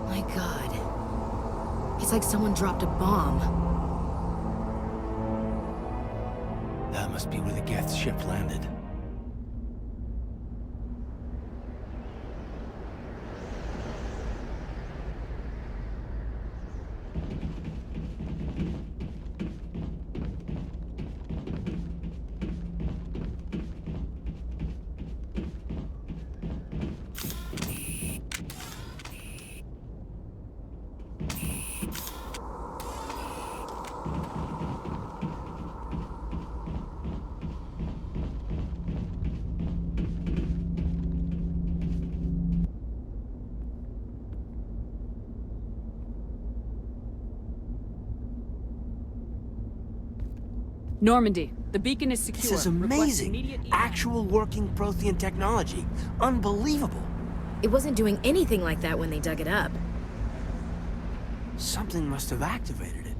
My God. It's like someone dropped a bomb. That must be where the Geth ship landed. Normandy, the beacon is secure. This is amazing. Actual working Prothean technology. Unbelievable. It wasn't doing anything like that when they dug it up. Something must have activated it.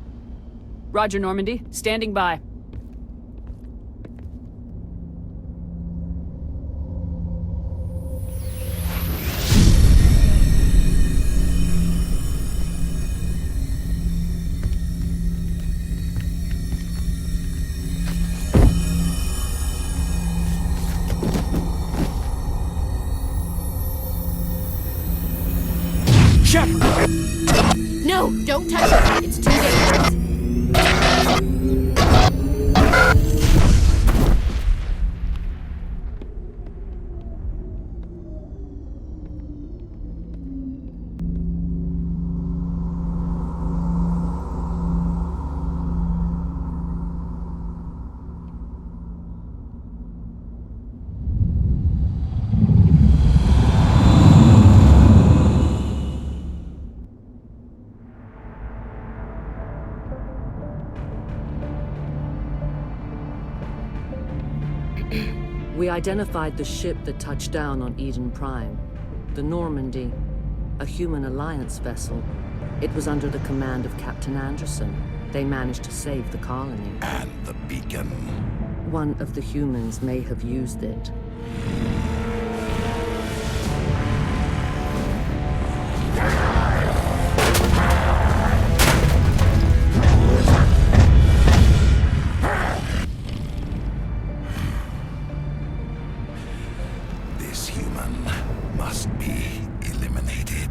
Roger, Normandy. Standing by. No, don't touch it. It's too dangerous. We identified the ship that touched down on Eden Prime. The Normandy, a human alliance vessel. It was under the command of Captain Anderson. They managed to save the colony. And the beacon. One of the humans may have used it. This human must be eliminated.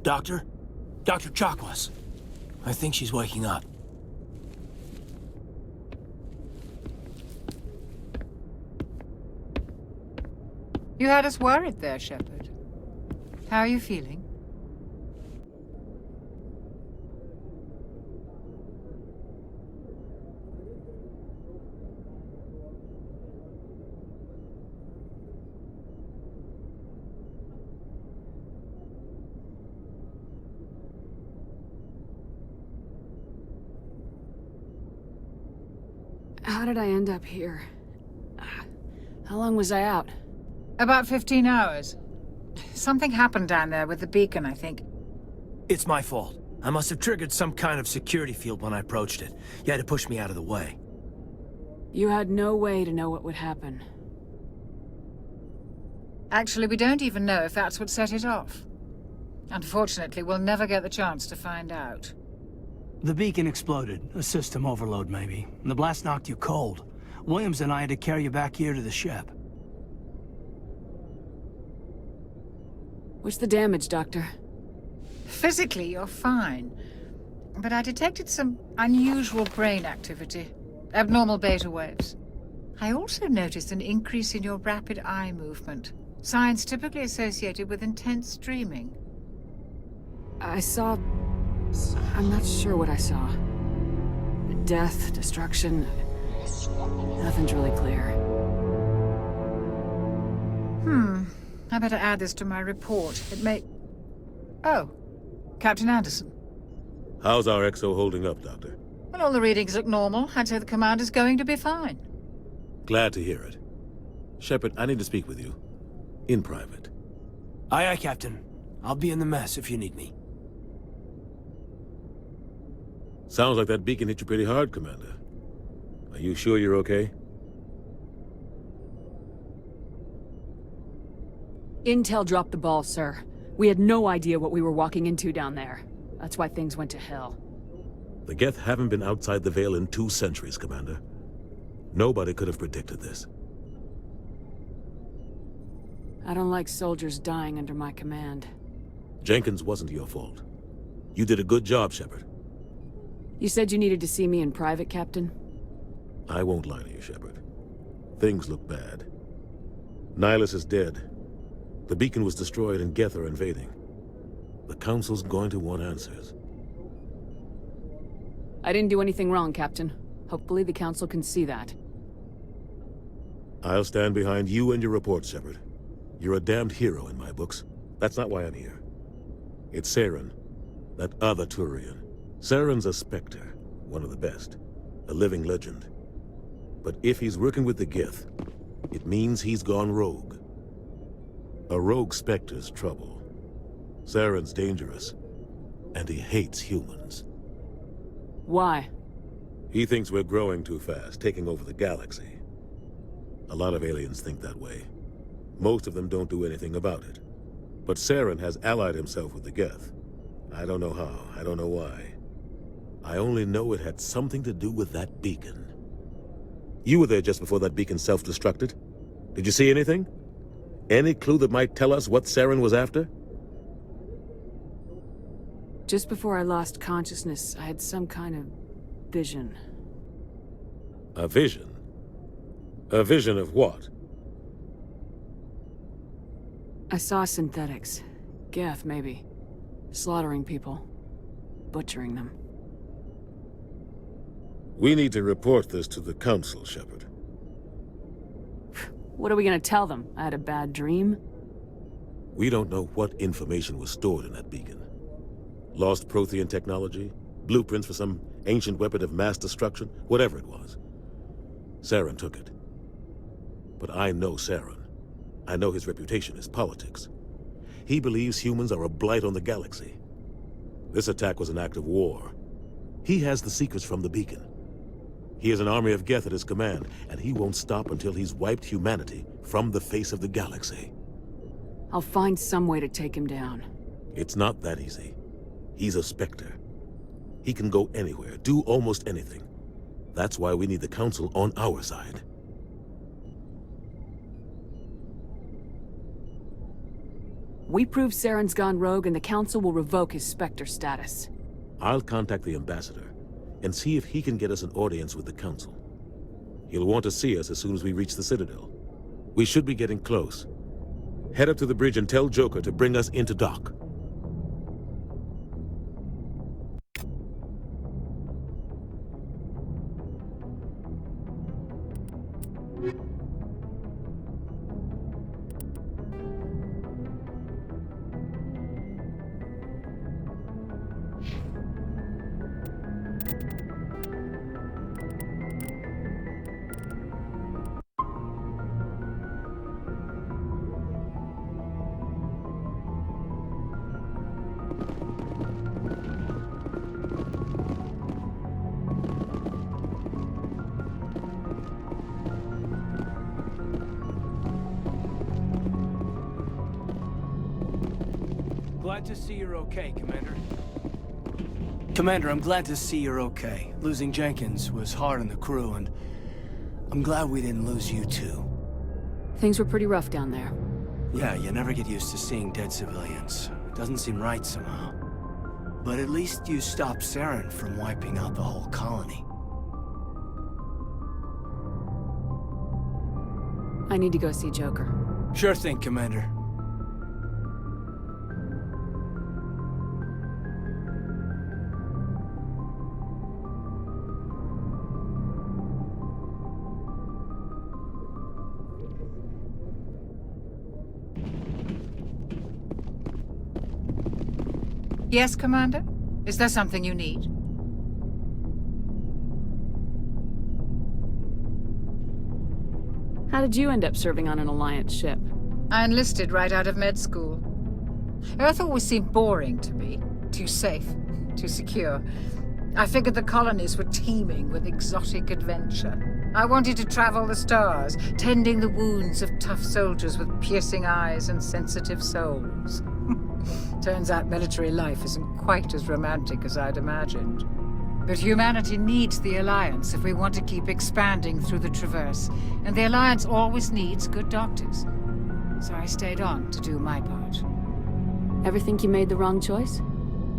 Doctor? Dr. Chakwas. I think she's waking up. You had us worried there, Shepard. How are you feeling? How did I end up here? How long was I out? About 15 hours. Something happened down there with the beacon, I think. It's my fault. I must have triggered some kind of security field when I approached it. You had to push me out of the way. You had no way to know what would happen. Actually, we don't even know if that's what set it off. Unfortunately, we'll never get the chance to find out. The beacon exploded. A system overload, maybe. The blast knocked you cold. Williams and I had to carry you back here to the ship. What's the damage, Doctor? Physically, you're fine. But I detected some unusual brain activity. Abnormal beta waves. I also noticed an increase in your rapid eye movement. Signs typically associated with intense dreaming. I saw... I'm not sure what I saw. Death, destruction... Nothing's really clear. I better add this to my report. It may... Oh, Captain Anderson. How's our XO holding up, Doctor? Well, all the readings look normal. I'd say the commander's going to be fine. Glad to hear it. Shepard, I need to speak with you. In private. Aye, Captain. I'll be in the mess if you need me. Sounds like that beacon hit you pretty hard, Commander. Are you sure you're okay? Intel dropped the ball, sir. We had no idea what we were walking into down there. That's why things went to hell. The Geth haven't been outside the Veil in 2 centuries, Commander. Nobody could have predicted this. I don't like soldiers dying under my command. Jenkins wasn't your fault. You did a good job, Shepard. You said you needed to see me in private, Captain? I won't lie to you, Shepard. Things look bad. Nihilus is dead. The beacon was destroyed and Geth are invading. The Council's going to want answers. I didn't do anything wrong, Captain. Hopefully the Council can see that. I'll stand behind you and your report, Shepard. You're a damned hero in my books. That's not why I'm here. It's Saren, that other Turian. Saren's a Spectre, one of the best. A living legend. But if he's working with the Geth, it means he's gone rogue. A rogue Spectre's trouble. Saren's dangerous, and he hates humans. Why? He thinks we're growing too fast, taking over the galaxy. A lot of aliens think that way. Most of them don't do anything about it. But Saren has allied himself with the Geth. I don't know how, I don't know why. I only know it had something to do with that beacon. You were there just before that beacon self-destructed. Did you see anything? Any clue that might tell us what Saren was after? Just before I lost consciousness, I had some kind of vision. A vision? A vision of what? I saw synthetics. Geth, maybe. Slaughtering people. Butchering them. We need to report this to the Council, Shepard. What are we gonna tell them? I had a bad dream? We don't know what information was stored in that beacon. Lost Prothean technology? Blueprints for some ancient weapon of mass destruction? Whatever it was. Saren took it. But I know Saren. I know his reputation is politics. He believes humans are a blight on the galaxy. This attack was an act of war. He has the secrets from the beacon. He has an army of Geth at his command, and he won't stop until he's wiped humanity from the face of the galaxy. I'll find some way to take him down. It's not that easy. He's a Spectre. He can go anywhere, do almost anything. That's why we need the Council on our side. We prove Saren's gone rogue and the Council will revoke his Spectre status. I'll contact the ambassador and see if he can get us an audience with the Council. He'll want to see us as soon as we reach the Citadel. We should be getting close. Head up to the bridge and tell Joker to bring us into dock. Glad to see you're okay, Commander. Commander, I'm glad to see you're okay. Losing Jenkins was hard on the crew, and I'm glad we didn't lose you too. Things were pretty rough down there. Yeah, you never get used to seeing dead civilians. It doesn't seem right somehow. But at least you stopped Saren from wiping out the whole colony. I need to go see Joker. Sure thing, Commander. Yes, Commander? Is there something you need? How did you end up serving on an Alliance ship? I enlisted right out of med school. Earth always seemed boring to me. Too safe, too secure. I figured the colonies were teeming with exotic adventure. I wanted to travel the stars, tending the wounds of tough soldiers with piercing eyes and sensitive souls. Turns out military life isn't quite as romantic as I'd imagined. But humanity needs the Alliance if we want to keep expanding through the Traverse, and the Alliance always needs good doctors. So I stayed on to do my part. Ever think you made the wrong choice?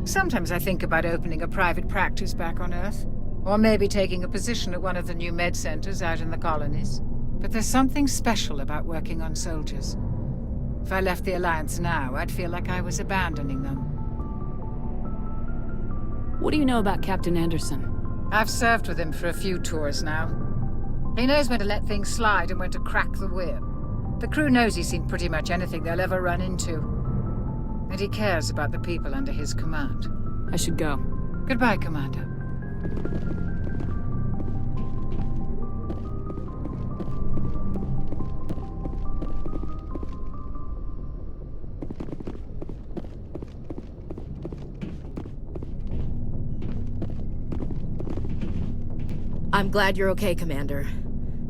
Sometimes I think about opening a private practice back on Earth, or maybe taking a position at one of the new med centers out in the colonies. But there's something special about working on soldiers. If I left the Alliance now, I'd feel like I was abandoning them. What do you know about Captain Anderson? I've served with him for a few tours now. He knows when to let things slide and when to crack the whip. The crew knows he's seen pretty much anything they'll ever run into. And he cares about the people under his command. I should go. Goodbye, Commander. I'm glad you're okay, Commander.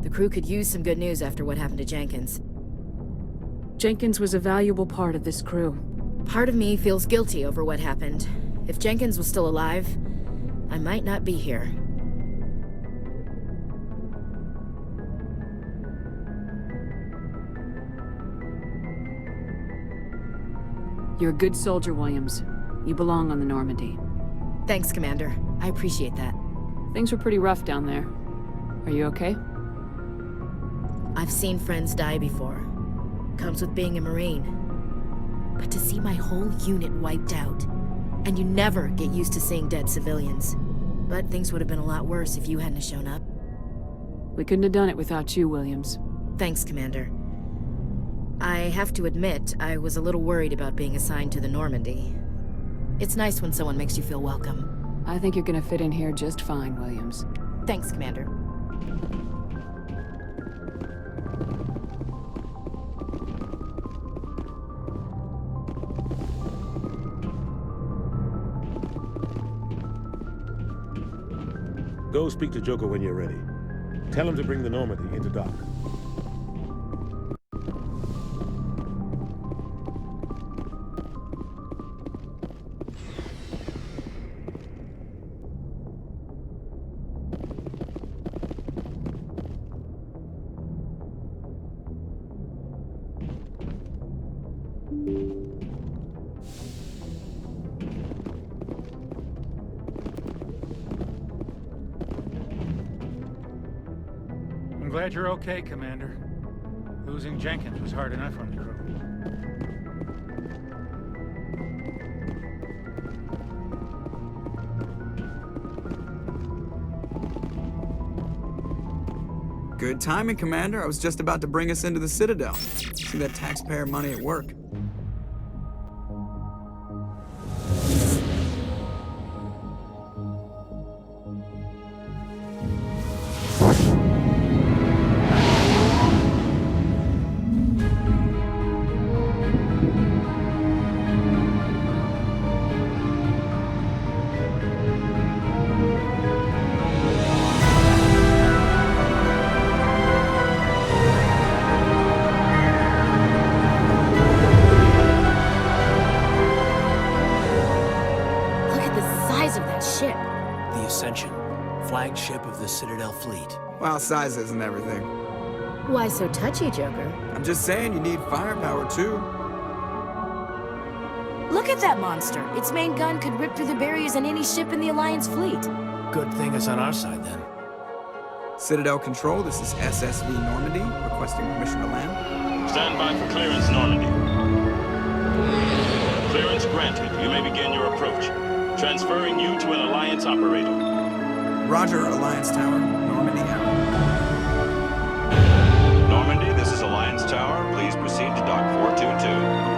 The crew could use some good news after what happened to Jenkins. Jenkins was a valuable part of this crew. Part of me feels guilty over what happened. If Jenkins was still alive, I might not be here. You're a good soldier, Williams. You belong on the Normandy. Thanks, Commander. I appreciate that. Things were pretty rough down there. Are you okay? I've seen friends die before. Comes with being a Marine. But to see my whole unit wiped out, and you never get used to seeing dead civilians. But things would have been a lot worse if you hadn't shown up. We couldn't have done it without you, Williams. Thanks, Commander. I have to admit, I was a little worried about being assigned to the Normandy. It's nice when someone makes you feel welcome. I think you're gonna fit in here just fine, Williams. Thanks, Commander. Go speak to Joker when you're ready. Tell him to bring the Normandy into dock. I'm glad you're okay, Commander. Losing Jenkins was hard enough on the crew. Good timing, Commander. I was just about to bring us into the Citadel. See that taxpayer money at work. Flagship of the Citadel fleet. Well, size isn't everything. Why so touchy, Joker? I'm just saying you need firepower, too. Look at that monster. Its main gun could rip through the barriers in any ship in the Alliance fleet. Good thing it's on our side, then. Citadel Control, this is SSV Normandy, requesting permission to land. Stand by for clearance, Normandy. Clearance granted. You may begin your approach. Transferring you to an Alliance operator. Roger, Alliance Tower. Normandy out. Normandy, this is Alliance Tower. Please proceed to Dock 422.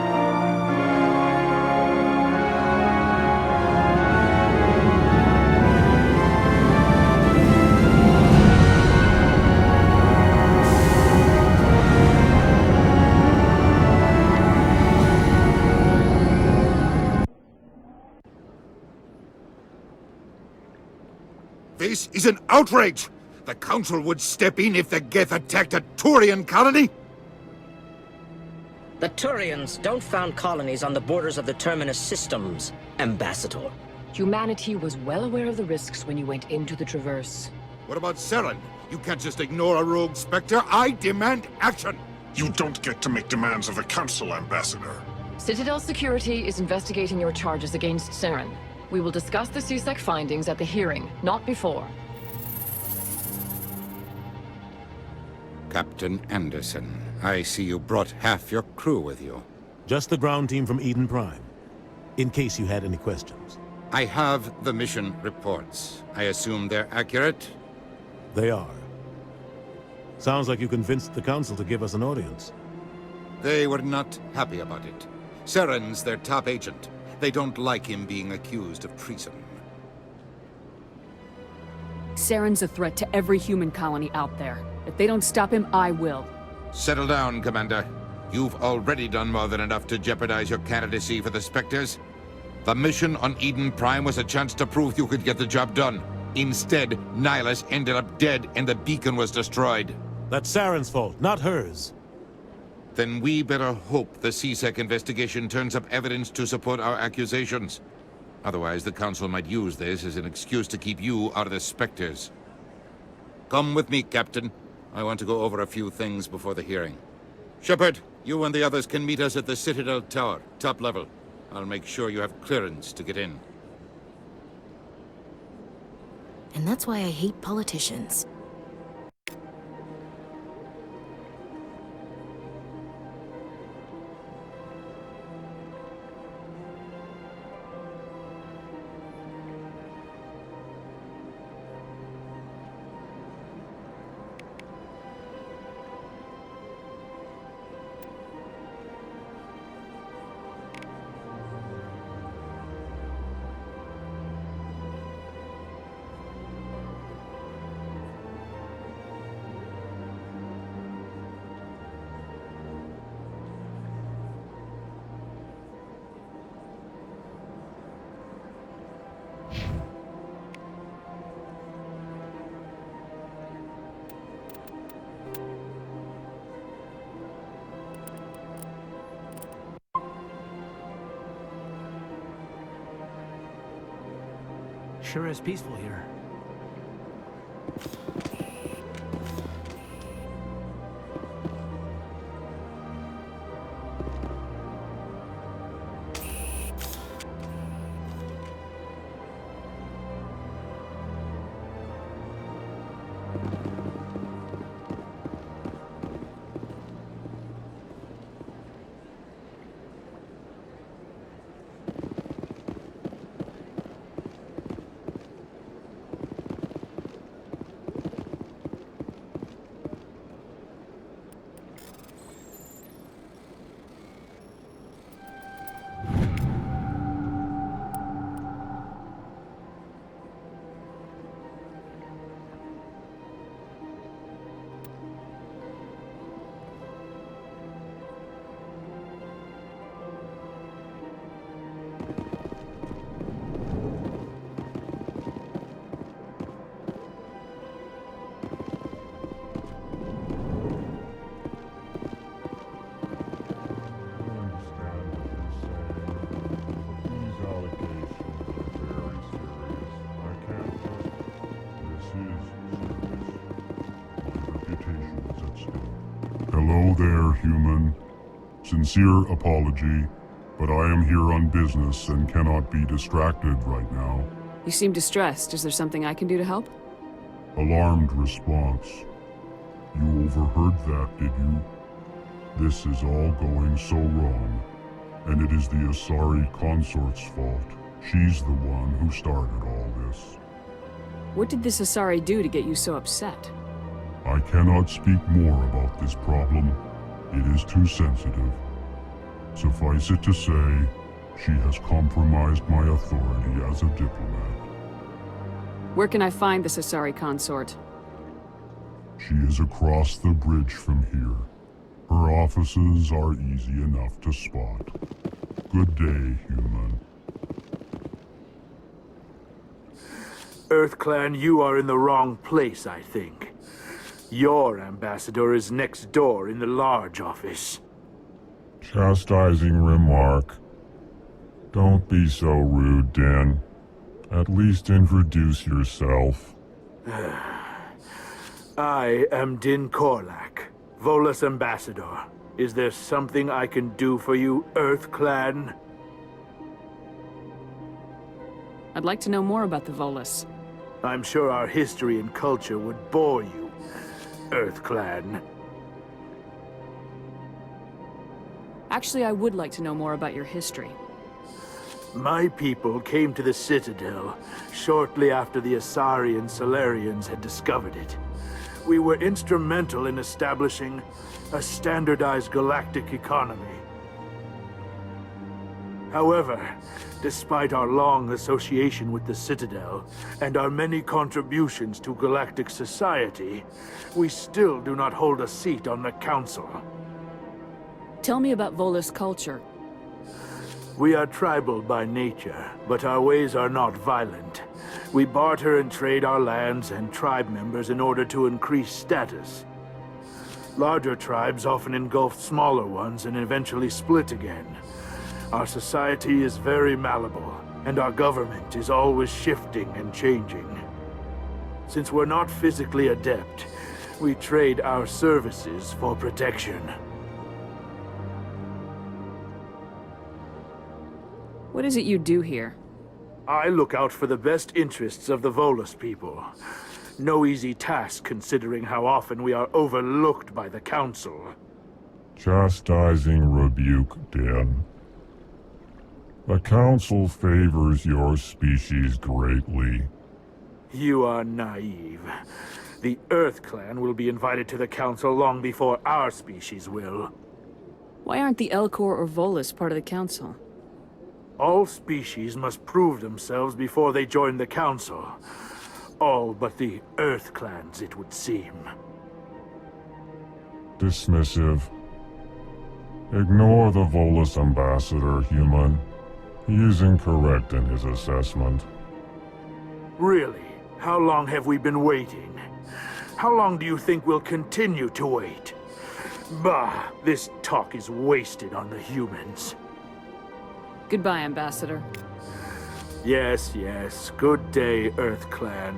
This is an outrage! The Council would step in if the Geth attacked a Turian colony? The Turians don't found colonies on the borders of the Terminus systems, Ambassador. Humanity was well aware of the risks when you went into the Traverse. What about Saren? You can't just ignore a rogue Spectre. I demand action! You don't get to make demands of the Council, Ambassador. Citadel Security is investigating your charges against Saren. We will discuss the CSEC findings at the hearing, not before. Captain Anderson, I see you brought half your crew with you. Just the ground team from Eden Prime, in case you had any questions. I have the mission reports. I assume they're accurate? They are. Sounds like you convinced the Council to give us an audience. They were not happy about it. Saren's their top agent. They don't like him being accused of treason. Saren's a threat to every human colony out there. If they don't stop him, I will. Settle down, Commander. You've already done more than enough to jeopardize your candidacy for the Spectres. The mission on Eden Prime was a chance to prove you could get the job done. Instead, Nihilus ended up dead and the beacon was destroyed. That's Saren's fault, not hers. Then we better hope the CSEC investigation turns up evidence to support our accusations. Otherwise, the Council might use this as an excuse to keep you out of the Spectres. Come with me, Captain. I want to go over a few things before the hearing. Shepard, you and the others can meet us at the Citadel Tower, top level. I'll make sure you have clearance to get in. And that's why I hate politicians. Sure is peaceful here. Hello there, human. Sincere apology, but I am here on business and cannot be distracted right now. You seem distressed. Is there something I can do to help? Alarmed response. You overheard that, did you? This is all going so wrong, and it is the Asari consort's fault. She's the one who started all this. What did this Asari do to get you so upset? I cannot speak more about this problem. It is too sensitive. Suffice it to say, she has compromised my authority as a diplomat. Where can I find this Asari consort? She is across the bridge from here. Her offices are easy enough to spot. Good day, human. EarthClan, you are in the wrong place, I think. Your ambassador is next door in the large office. Chastising remark. Don't be so rude, Din. At least introduce yourself. I am Din Korlak, Volus ambassador. Is there something I can do for you, EarthClan? I'd like to know more about the Volus. I'm sure our history and culture would bore you, EarthClan. Actually, I would like to know more about your history. My people came to the Citadel shortly after the Asari and Salarians had discovered it. We were instrumental in establishing a standardized galactic economy. However, despite our long association with the Citadel and our many contributions to galactic society, we still do not hold a seat on the Council. Tell me about Volus culture. We are tribal by nature, but our ways are not violent. We barter and trade our lands and tribe members in order to increase status. Larger tribes often engulf smaller ones and eventually split again. Our society is very malleable, and our government is always shifting and changing. Since we're not physically adept, we trade our services for protection. What is it you do here? I look out for the best interests of the Volus people. No easy task considering how often we are overlooked by the Council. Chastising rebuke, Din. The Council favors your species greatly. You are naive. The EarthClan will be invited to the Council long before our species will. Why aren't the Elcor or Volus part of the Council? All species must prove themselves before they join the Council. All but the EarthClans, it would seem. Dismissive. Ignore the Volus ambassador, human. He is incorrect in his assessment. Really? How long have we been waiting? How long do you think we'll continue to wait? Bah, this talk is wasted on the humans. Goodbye, Ambassador. Yes, yes. Good day, EarthClan.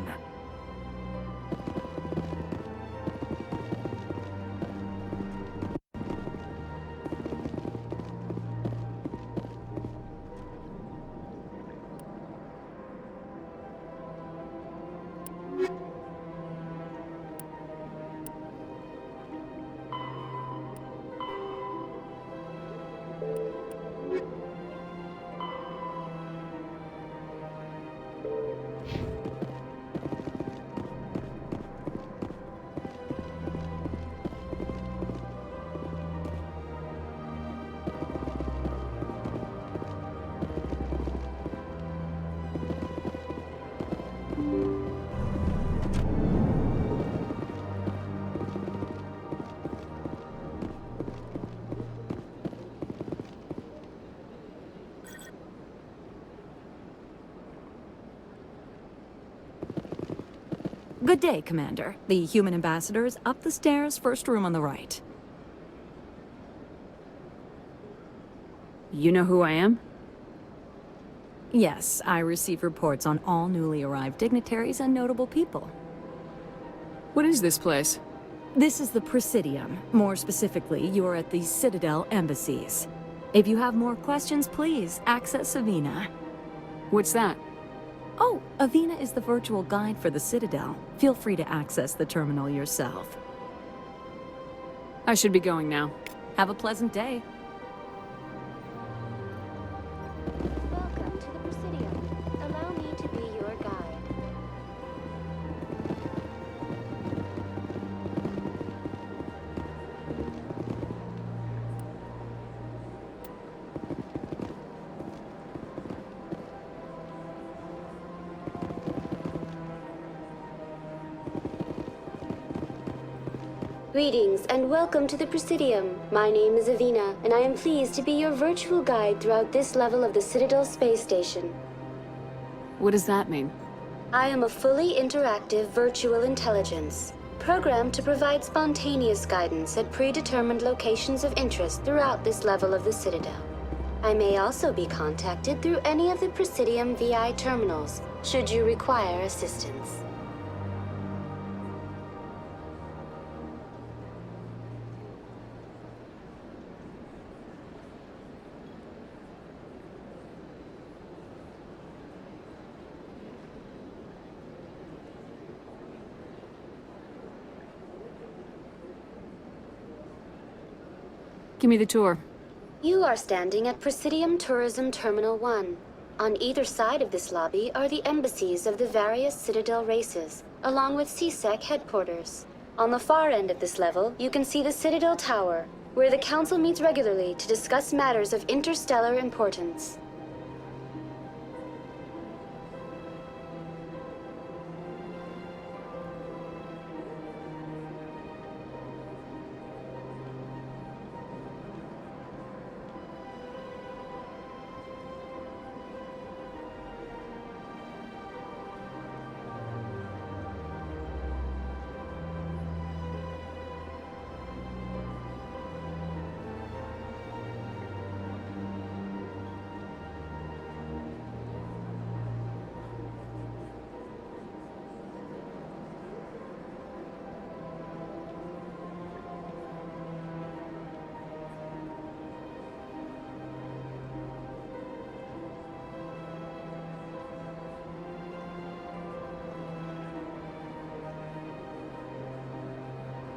Good day, Commander. The human ambassador is up the stairs, first room on the right. You know who I am? Yes, I receive reports on all newly arrived dignitaries and notable people. What is this place? This is the Presidium. More specifically, you are at the Citadel embassies. If you have more questions, please access Avina. What's that? Oh, Avina is the virtual guide for the Citadel. Feel free to access the terminal yourself. I should be going now. Have a pleasant day. Welcome to the Presidium. Allow me to be your guide. Greetings and welcome to the Presidium. My name is Avina, and I am pleased to be your virtual guide throughout this level of the Citadel space station. What does that mean? I am a fully interactive virtual intelligence, programmed to provide spontaneous guidance at predetermined locations of interest throughout this level of the Citadel. I may also be contacted through any of the Presidium VI terminals, should you require assistance. Give me the tour. You are standing at Presidium Tourism Terminal 1. On either side of this lobby are the embassies of the various Citadel races, along with CSEC headquarters. On the far end of this level, you can see the Citadel Tower, where the Council meets regularly to discuss matters of interstellar importance.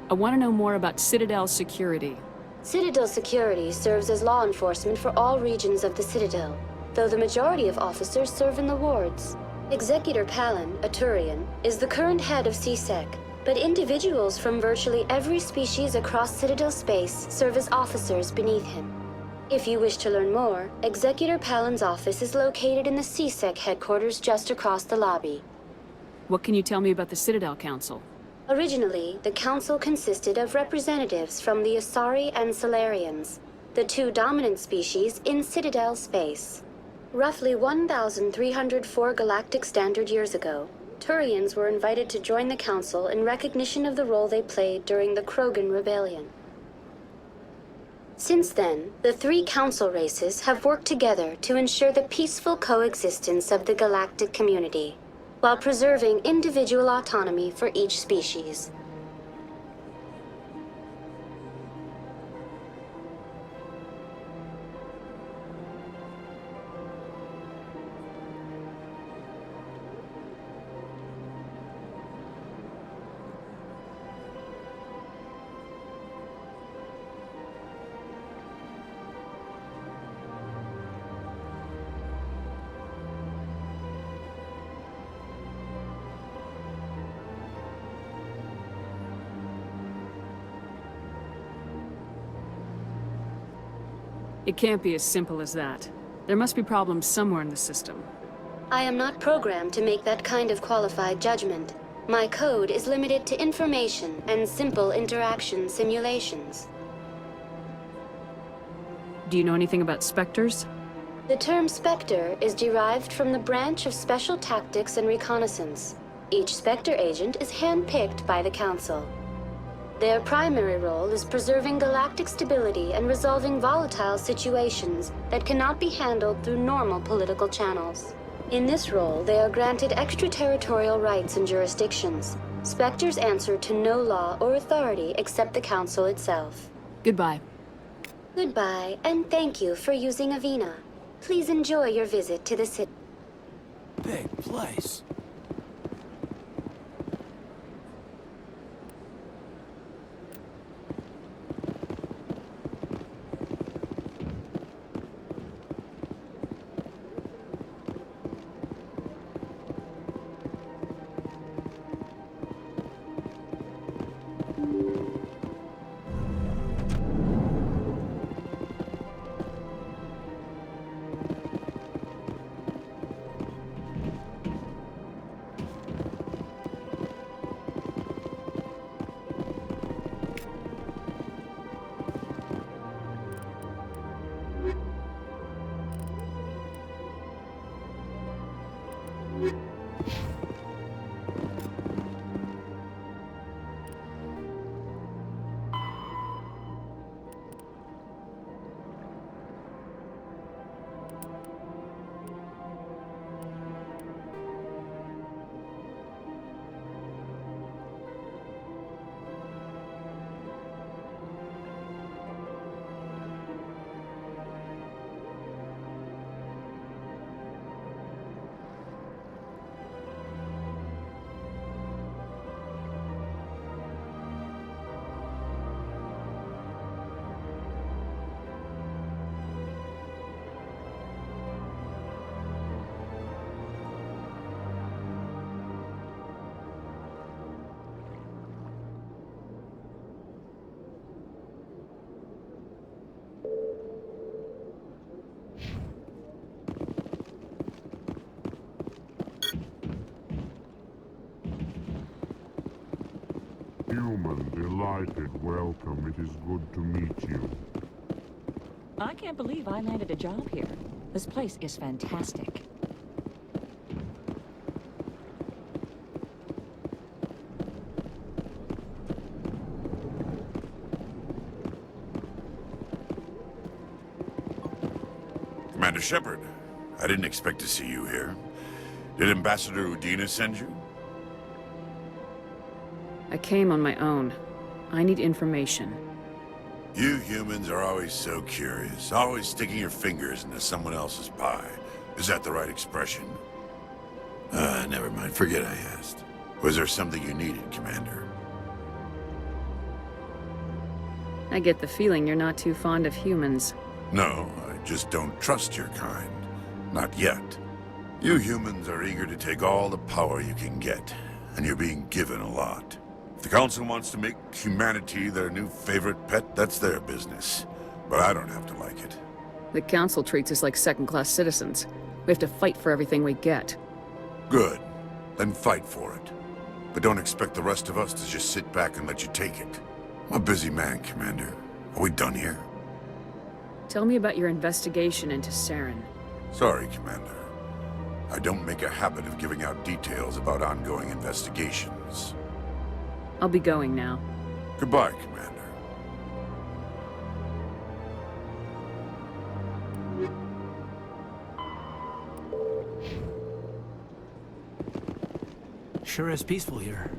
I want to know more about Citadel security. Citadel security serves as law enforcement for all regions of the Citadel, though the majority of officers serve in the wards. Executor Palin, a Turian, is the current head of CSEC, but individuals from virtually every species across Citadel space serve as officers beneath him. If you wish to learn more, Executor Palin's office is located in the CSEC headquarters just across the lobby. What can you tell me about the Citadel Council? Originally, the Council consisted of representatives from the Asari and Solarians, the two dominant species in Citadel space. Roughly 1,304 galactic standard years ago, Turians were invited to join the Council in recognition of the role they played during the Krogan Rebellion. Since then, the three Council races have worked together to ensure the peaceful coexistence of the galactic community, while preserving individual autonomy for each species. It can't be as simple as that. There must be problems somewhere in the system. I am not programmed to make that kind of qualified judgment. My code is limited to information and simple interaction simulations. Do you know anything about Spectres? The term Spectre is derived from the branch of Special Tactics and Reconnaissance. Each Spectre agent is handpicked by the Council. Their primary role is preserving galactic stability and resolving volatile situations that cannot be handled through normal political channels. In this role, they are granted extraterritorial rights and jurisdictions. Spectres answer to no law or authority except the Council itself. Goodbye. Goodbye, and thank you for using Avina. Please enjoy your visit to the city. Big place. Human, delighted welcome. It is good to meet you. I can't believe I landed a job here. This place is fantastic. Commander Shepard, I didn't expect to see you here. Did Ambassador Udina send you? I came on my own. I need information. You humans are always so curious, always sticking your fingers into someone else's pie. Is that the right expression? Never mind. Forget I asked. Was there something you needed, Commander? I get the feeling you're not too fond of humans. No, I just don't trust your kind. Not yet. You humans are eager to take all the power you can get, and you're being given a lot. If the Council wants to make humanity their new favorite pet, that's their business. But I don't have to like it. The Council treats us like second-class citizens. We have to fight for everything we get. Good. Then fight for it. But don't expect the rest of us to just sit back and let you take it. I'm a busy man, Commander. Are we done here? Tell me about your investigation into Saren. Sorry, Commander. I don't make a habit of giving out details about ongoing investigations. I'll be going now. Goodbye, Commander. Sure is peaceful here.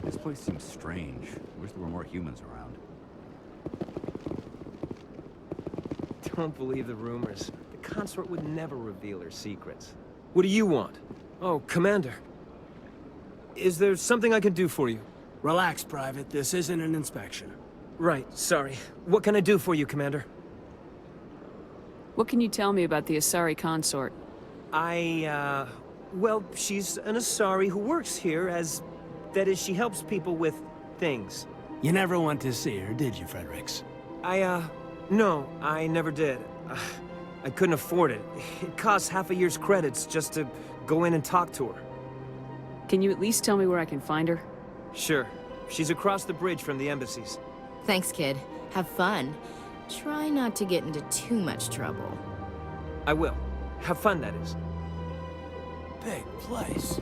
This place seems strange. I wish there were more humans around. Don't believe the rumors. The consort would never reveal her secrets. What do you want? Oh, Commander. Is there something I can do for you? Relax, Private. This isn't an inspection. Right, sorry. What can I do for you, Commander? What can you tell me about the Asari consort? Well, she's an Asari who works here as... That is, she helps people with things. You never went to see her, did you, Fredericks? No, I never did. I couldn't afford it. It costs half a year's credits just to go in and talk to her. Can you at least tell me where I can find her? Sure. She's across the bridge from the embassies. Thanks, kid. Have fun. Try not to get into too much trouble. I will. Have fun, that is. Big place.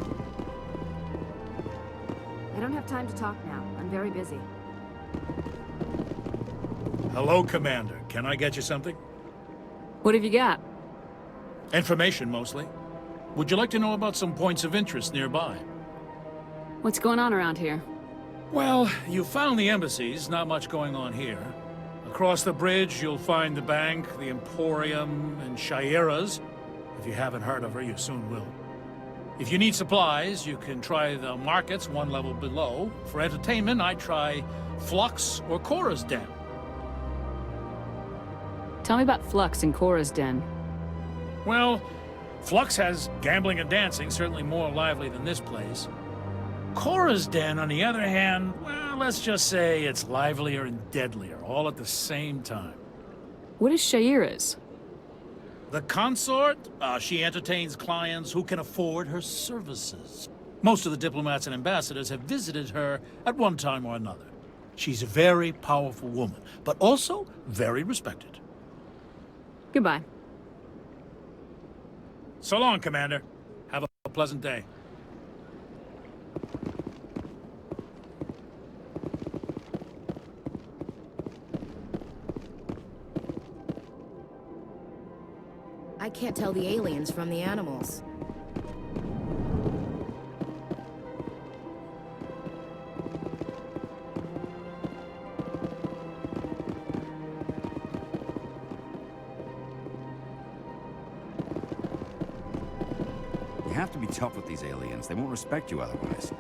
I don't have time to talk now. I'm very busy. Hello, Commander. Can I get you something? What have you got? Information, mostly. Would you like to know about some points of interest nearby? What's going on around here? Well, you found the embassies. Not much going on here. Across the bridge, you'll find the bank, the Emporium, and Shayera's. If you haven't heard of her, you soon will. If you need supplies, you can try the markets one level below. For entertainment, I'd try Flux or Cora's Den. Tell me about Flux and Cora's Den. Well, Flux has gambling and dancing, certainly more lively than this place. Cora's Den, on the other hand, well, let's just say it's livelier and deadlier, all at the same time. What is Shayera's? The consort, she entertains clients who can afford her services. Most of the diplomats and ambassadors have visited her at one time or another. She's a very powerful woman, but also very respected. Goodbye. So long, Commander. Have a pleasant day. I can't tell the aliens from the animals. You have to be tough with these aliens. They won't respect you otherwise.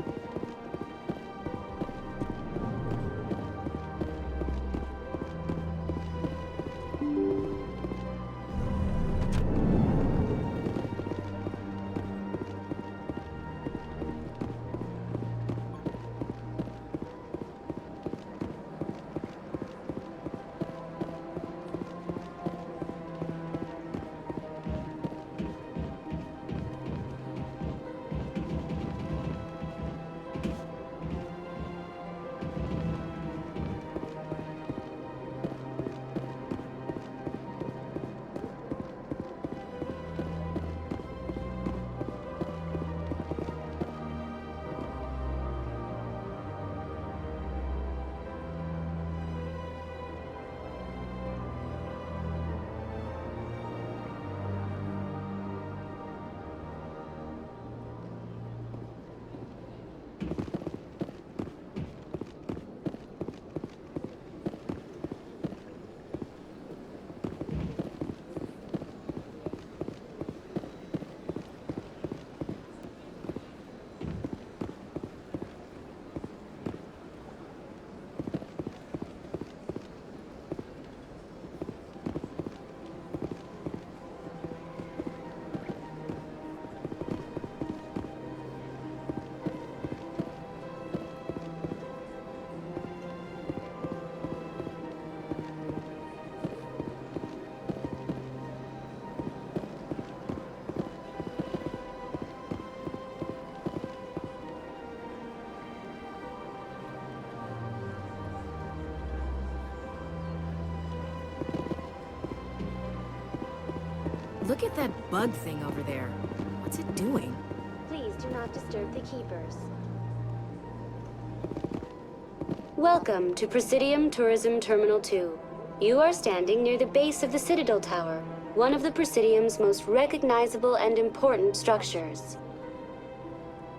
Look at that bug thing over there. What's it doing? Please do not disturb the keepers. Welcome to Presidium Tourism Terminal 2. You are standing near the base of the Citadel Tower, one of the Presidium's most recognizable and important structures.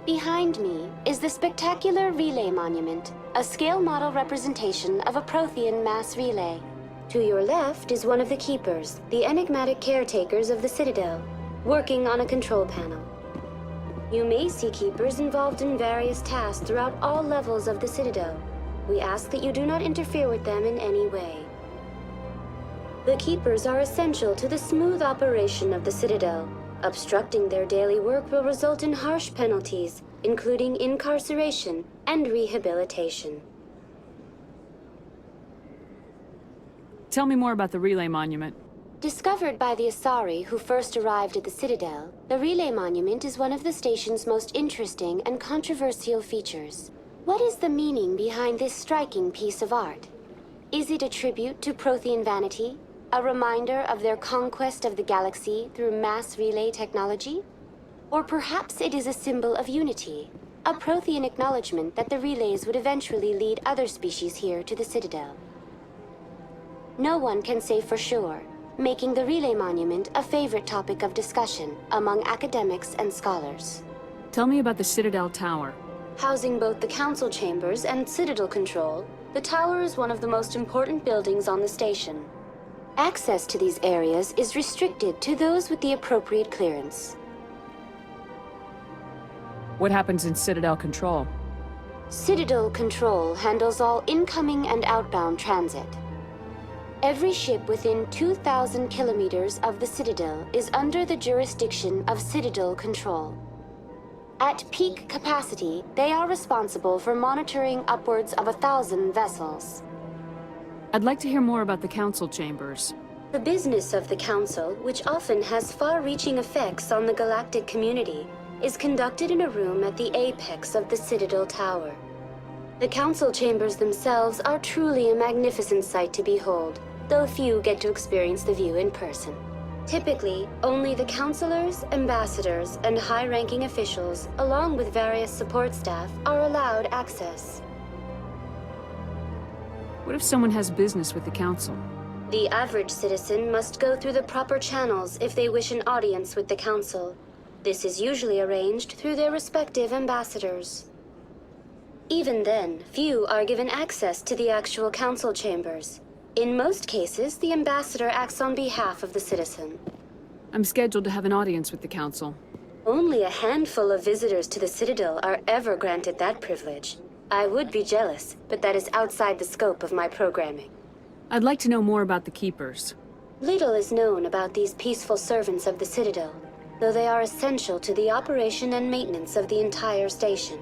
Behind me is the spectacular Relay Monument, a scale model representation of a Prothean mass relay. To your left is one of the Keepers, the enigmatic caretakers of the Citadel, working on a control panel. You may see Keepers involved in various tasks throughout all levels of the Citadel. We ask that you do not interfere with them in any way. The Keepers are essential to the smooth operation of the Citadel. Obstructing their daily work will result in harsh penalties, including incarceration and rehabilitation. Tell me more about the Relay Monument. Discovered by the Asari who first arrived at the Citadel, the Relay Monument is one of the station's most interesting and controversial features. What is the meaning behind this striking piece of art? Is it a tribute to Prothean vanity? A reminder of their conquest of the galaxy through mass relay technology? Or perhaps it is a symbol of unity, a Prothean acknowledgement that the relays would eventually lead other species here to the Citadel. No one can say for sure, making the Relay Monument a favorite topic of discussion among academics and scholars. Tell me about the Citadel Tower. Housing both the Council Chambers and Citadel Control, the tower is one of the most important buildings on the station. Access to these areas is restricted to those with the appropriate clearance. What happens in Citadel Control? Citadel Control handles all incoming and outbound transit. Every ship within 2,000 kilometers of the Citadel is under the jurisdiction of Citadel Control. At peak capacity, they are responsible for monitoring upwards of 1,000 vessels. I'd like to hear more about the Council Chambers. The business of the Council, which often has far-reaching effects on the galactic community, is conducted in a room at the apex of the Citadel Tower. The Council Chambers themselves are truly a magnificent sight to behold, though few get to experience the view in person. Typically, only the councilors, ambassadors, and high-ranking officials, along with various support staff, are allowed access. What if someone has business with the Council? The average citizen must go through the proper channels if they wish an audience with the Council. This is usually arranged through their respective ambassadors. Even then, few are given access to the actual Council Chambers. In most cases, the ambassador acts on behalf of the citizen. I'm scheduled to have an audience with the Council. Only a handful of visitors to the Citadel are ever granted that privilege. I would be jealous, but that is outside the scope of my programming. I'd like to know more about the Keepers. Little is known about these peaceful servants of the Citadel, though they are essential to the operation and maintenance of the entire station.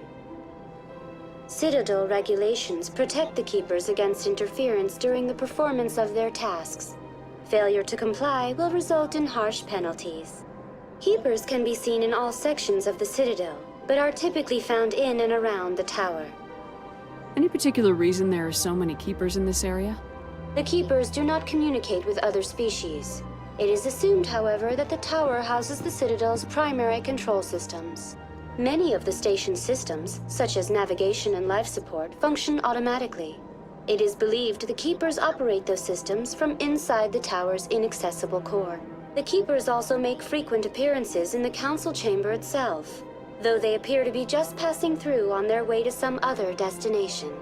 Citadel regulations protect the Keepers against interference during the performance of their tasks. Failure to comply will result in harsh penalties. Keepers can be seen in all sections of the Citadel, but are typically found in and around the tower. Any particular reason there are so many Keepers in this area? The Keepers do not communicate with other species. It is assumed, however, that the tower houses the Citadel's primary control systems. Many of the station's systems, such as navigation and life support, function automatically. It is believed the Keepers operate those systems from inside the tower's inaccessible core. The Keepers also make frequent appearances in the Council Chamber itself, though they appear to be just passing through on their way to some other destination.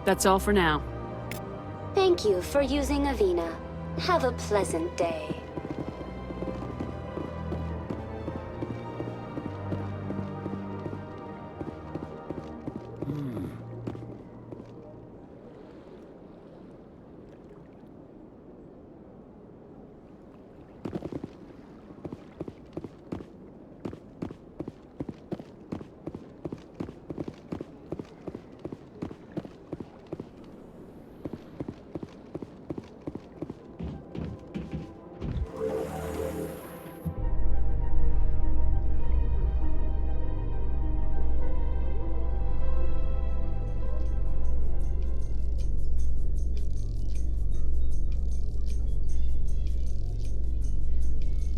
That's all for now. Thank you for using Avina. Have a pleasant day.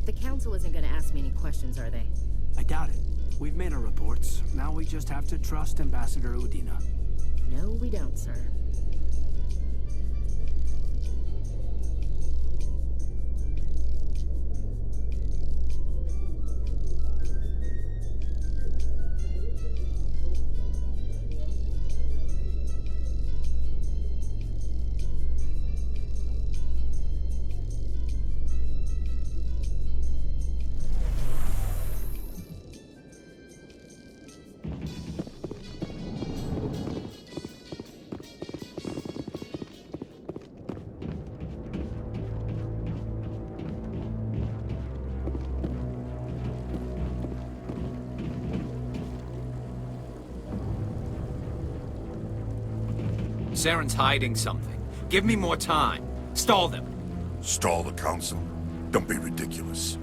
The Council isn't gonna ask me any questions, are they? I doubt it. We've made our reports. Now we just have to trust Ambassador Udina. No, we don't, sir. Saren's hiding something. Give me more time. Stall them. Stall the Council? Don't be ridiculous.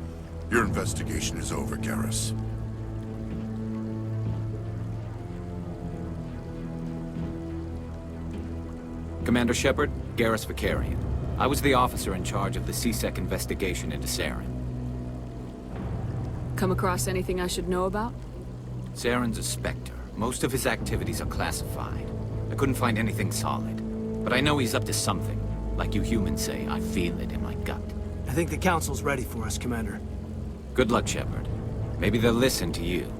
Your investigation is over, Garrus. Commander Shepard, Garrus Vakarian. I was the officer in charge of the C-Sec investigation into Saren. Come across anything I should know about? Saren's a Spectre. Most of his activities are classified. I couldn't find anything solid. But I know he's up to something. Like you humans say, I feel it in my gut. I think the Council's ready for us, Commander. Good luck, Shepard. Maybe they'll listen to you.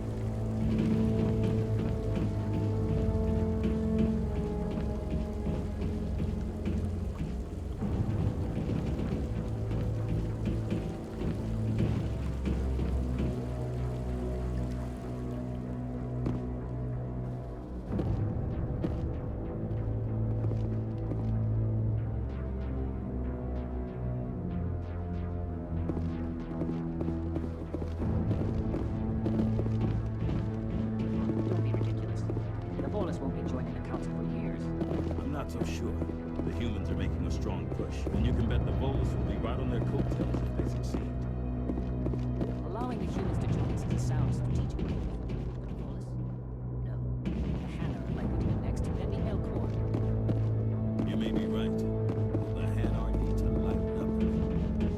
So sure. The humans are making a strong push, and you can bet the Volus will be right on their coattails if they succeed. Allowing the humans to join us is a sound strategic move. But Volus? No. The Hanna are likely to be next to Bendy Melkor. You may be right. The Hanna need to lighten up a bit.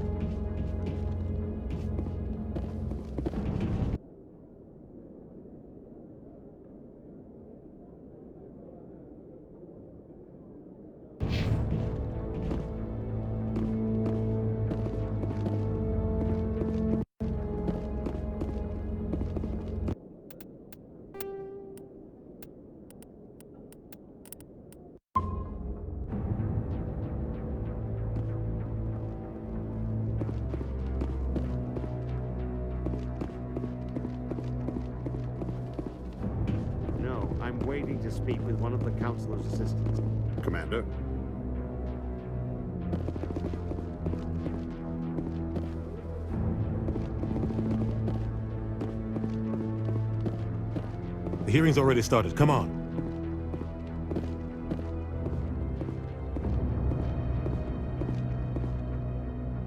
I'm waiting to speak with one of the Councilor's assistants. Commander? The hearing's already started. Come on.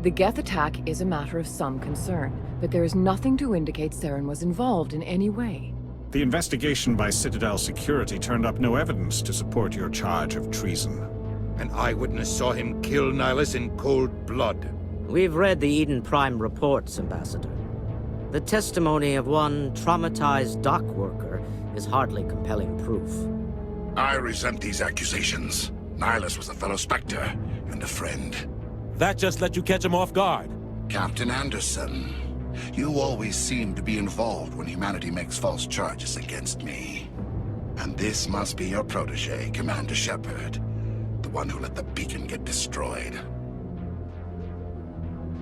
The Geth attack is a matter of some concern, but there is nothing to indicate Saren was involved in any way. The investigation by Citadel Security turned up no evidence to support your charge of treason. An eyewitness saw him kill Nihilus in cold blood. We've read the Eden Prime reports, Ambassador. The testimony of one traumatized dock worker is hardly compelling proof. I resent these accusations. Nihilus was a fellow Spectre and a friend. That just let you catch him off guard. Captain Anderson, you always seem to be involved when humanity makes false charges against me. And this must be your protege, Commander Shepard. The one who let the beacon get destroyed.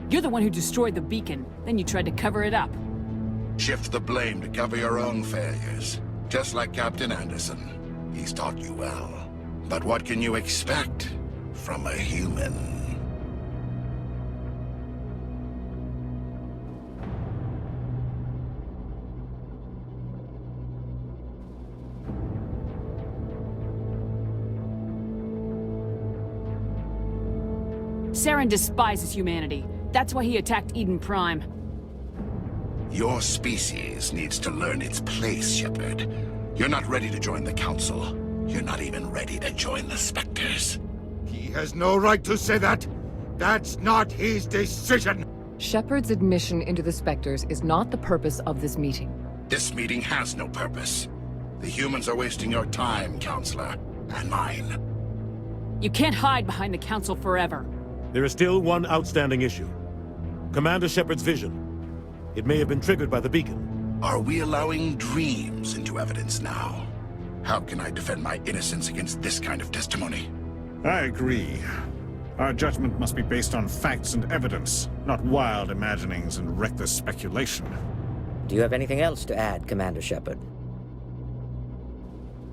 You're the one who destroyed the beacon, then you tried to cover it up. Shift the blame to cover your own failures. Just like Captain Anderson. He's taught you well. But what can you expect from a human? Saren despises humanity. That's why he attacked Eden Prime. Your species needs to learn its place, Shepard. You're not ready to join the Council. You're not even ready to join the Spectres. He has no right to say that. That's not his decision. Shepard's admission into the Spectres is not the purpose of this meeting. This meeting has no purpose. The humans are wasting your time, Counselor, and mine. You can't hide behind the Council forever. There is still one outstanding issue. Commander Shepard's vision. It may have been triggered by the beacon. Are we allowing dreams into evidence now? How can I defend my innocence against this kind of testimony? I agree. Our judgment must be based on facts and evidence, not wild imaginings and reckless speculation. Do you have anything else to add, Commander Shepard?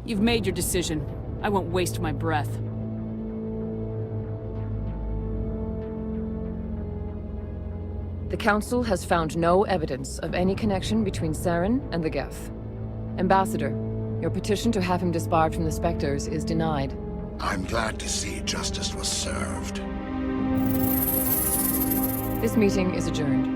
You've made your decision. I won't waste my breath. The Council has found no evidence of any connection between Saren and the Geth. Ambassador, your petition to have him disbarred from the Spectres is denied. I'm glad to see justice was served. This meeting is adjourned.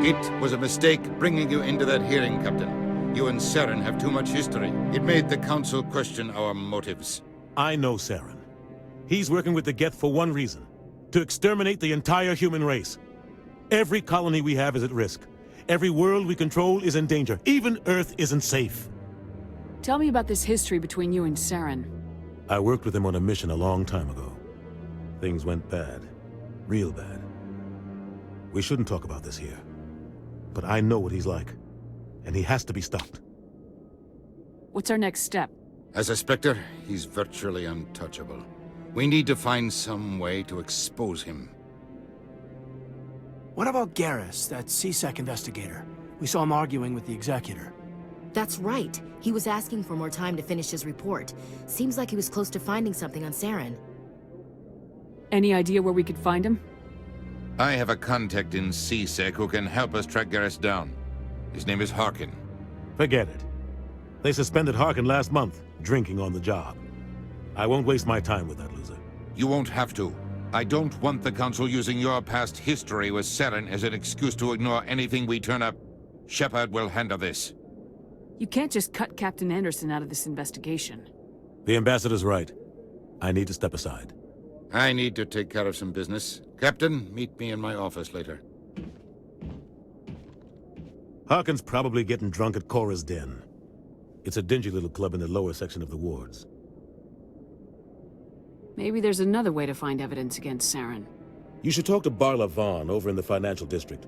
It was a mistake bringing you into that hearing, Captain. You and Saren have too much history. It made the Council question our motives. I know Saren. He's working with the Geth for one reason. To exterminate the entire human race. Every colony we have is at risk. Every world we control is in danger. Even Earth isn't safe. Tell me about this history between you and Saren. I worked with him on a mission a long time ago. Things went bad. Real bad. We shouldn't talk about this here. But I know what he's like. And he has to be stopped. What's our next step? As a Spectre, he's virtually untouchable. We need to find some way to expose him. What about Garrus, that C-Sec investigator? We saw him arguing with the Executor. That's right. He was asking for more time to finish his report. Seems like he was close to finding something on Saren. Any idea where we could find him? I have a contact in C-Sec who can help us track Garrus down. His name is Harkin. Forget it. They suspended Harkin last month, drinking on the job. I won't waste my time with that loser. You won't have to. I don't want the Council using your past history with Saren as an excuse to ignore anything we turn up. Shepard will handle this. You can't just cut Captain Anderson out of this investigation. The Ambassador's right. I need to step aside. I need to take care of some business. Captain, meet me in my office later. Harkin's probably getting drunk at Cora's Den. It's a dingy little club in the lower section of the wards. Maybe there's another way to find evidence against Saren. You should talk to Barla Vaughn over in the financial district.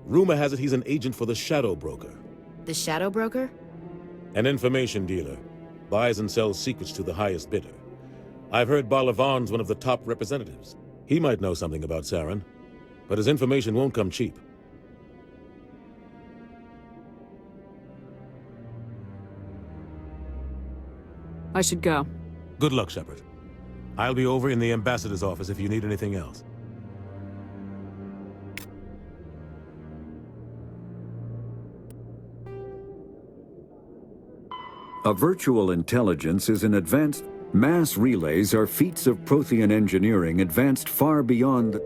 Rumor has it he's an agent for the Shadow Broker. The Shadow Broker? An information dealer. Buys and sells secrets to the highest bidder. I've heard Barla Vaughn's one of the top representatives. He might know something about Saren, but his information won't come cheap. I should go. Good luck, Shepard. I'll be over in the Ambassador's office if you need anything else. A virtual intelligence is an advanced... Mass relays are feats of Prothean engineering advanced far beyond...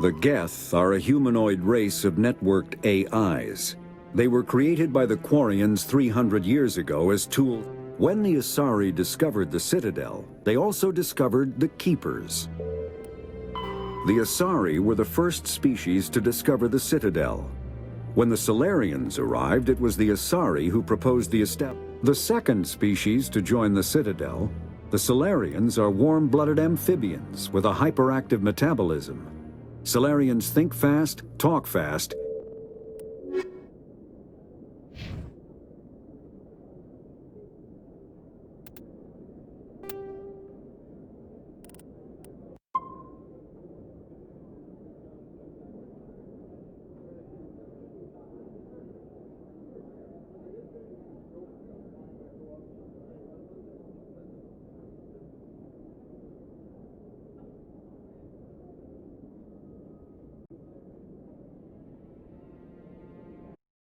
The Geth are a humanoid race of networked AIs. They were created by the Quarians 300 years ago as tools. When the Asari discovered the Citadel, they also discovered the Keepers. The Asari were the first species to discover the Citadel. When the Salarians arrived, it was the Asari who proposed the The second species to join the Citadel, the Salarians are warm-blooded amphibians with a hyperactive metabolism. Salarians think fast, talk fast,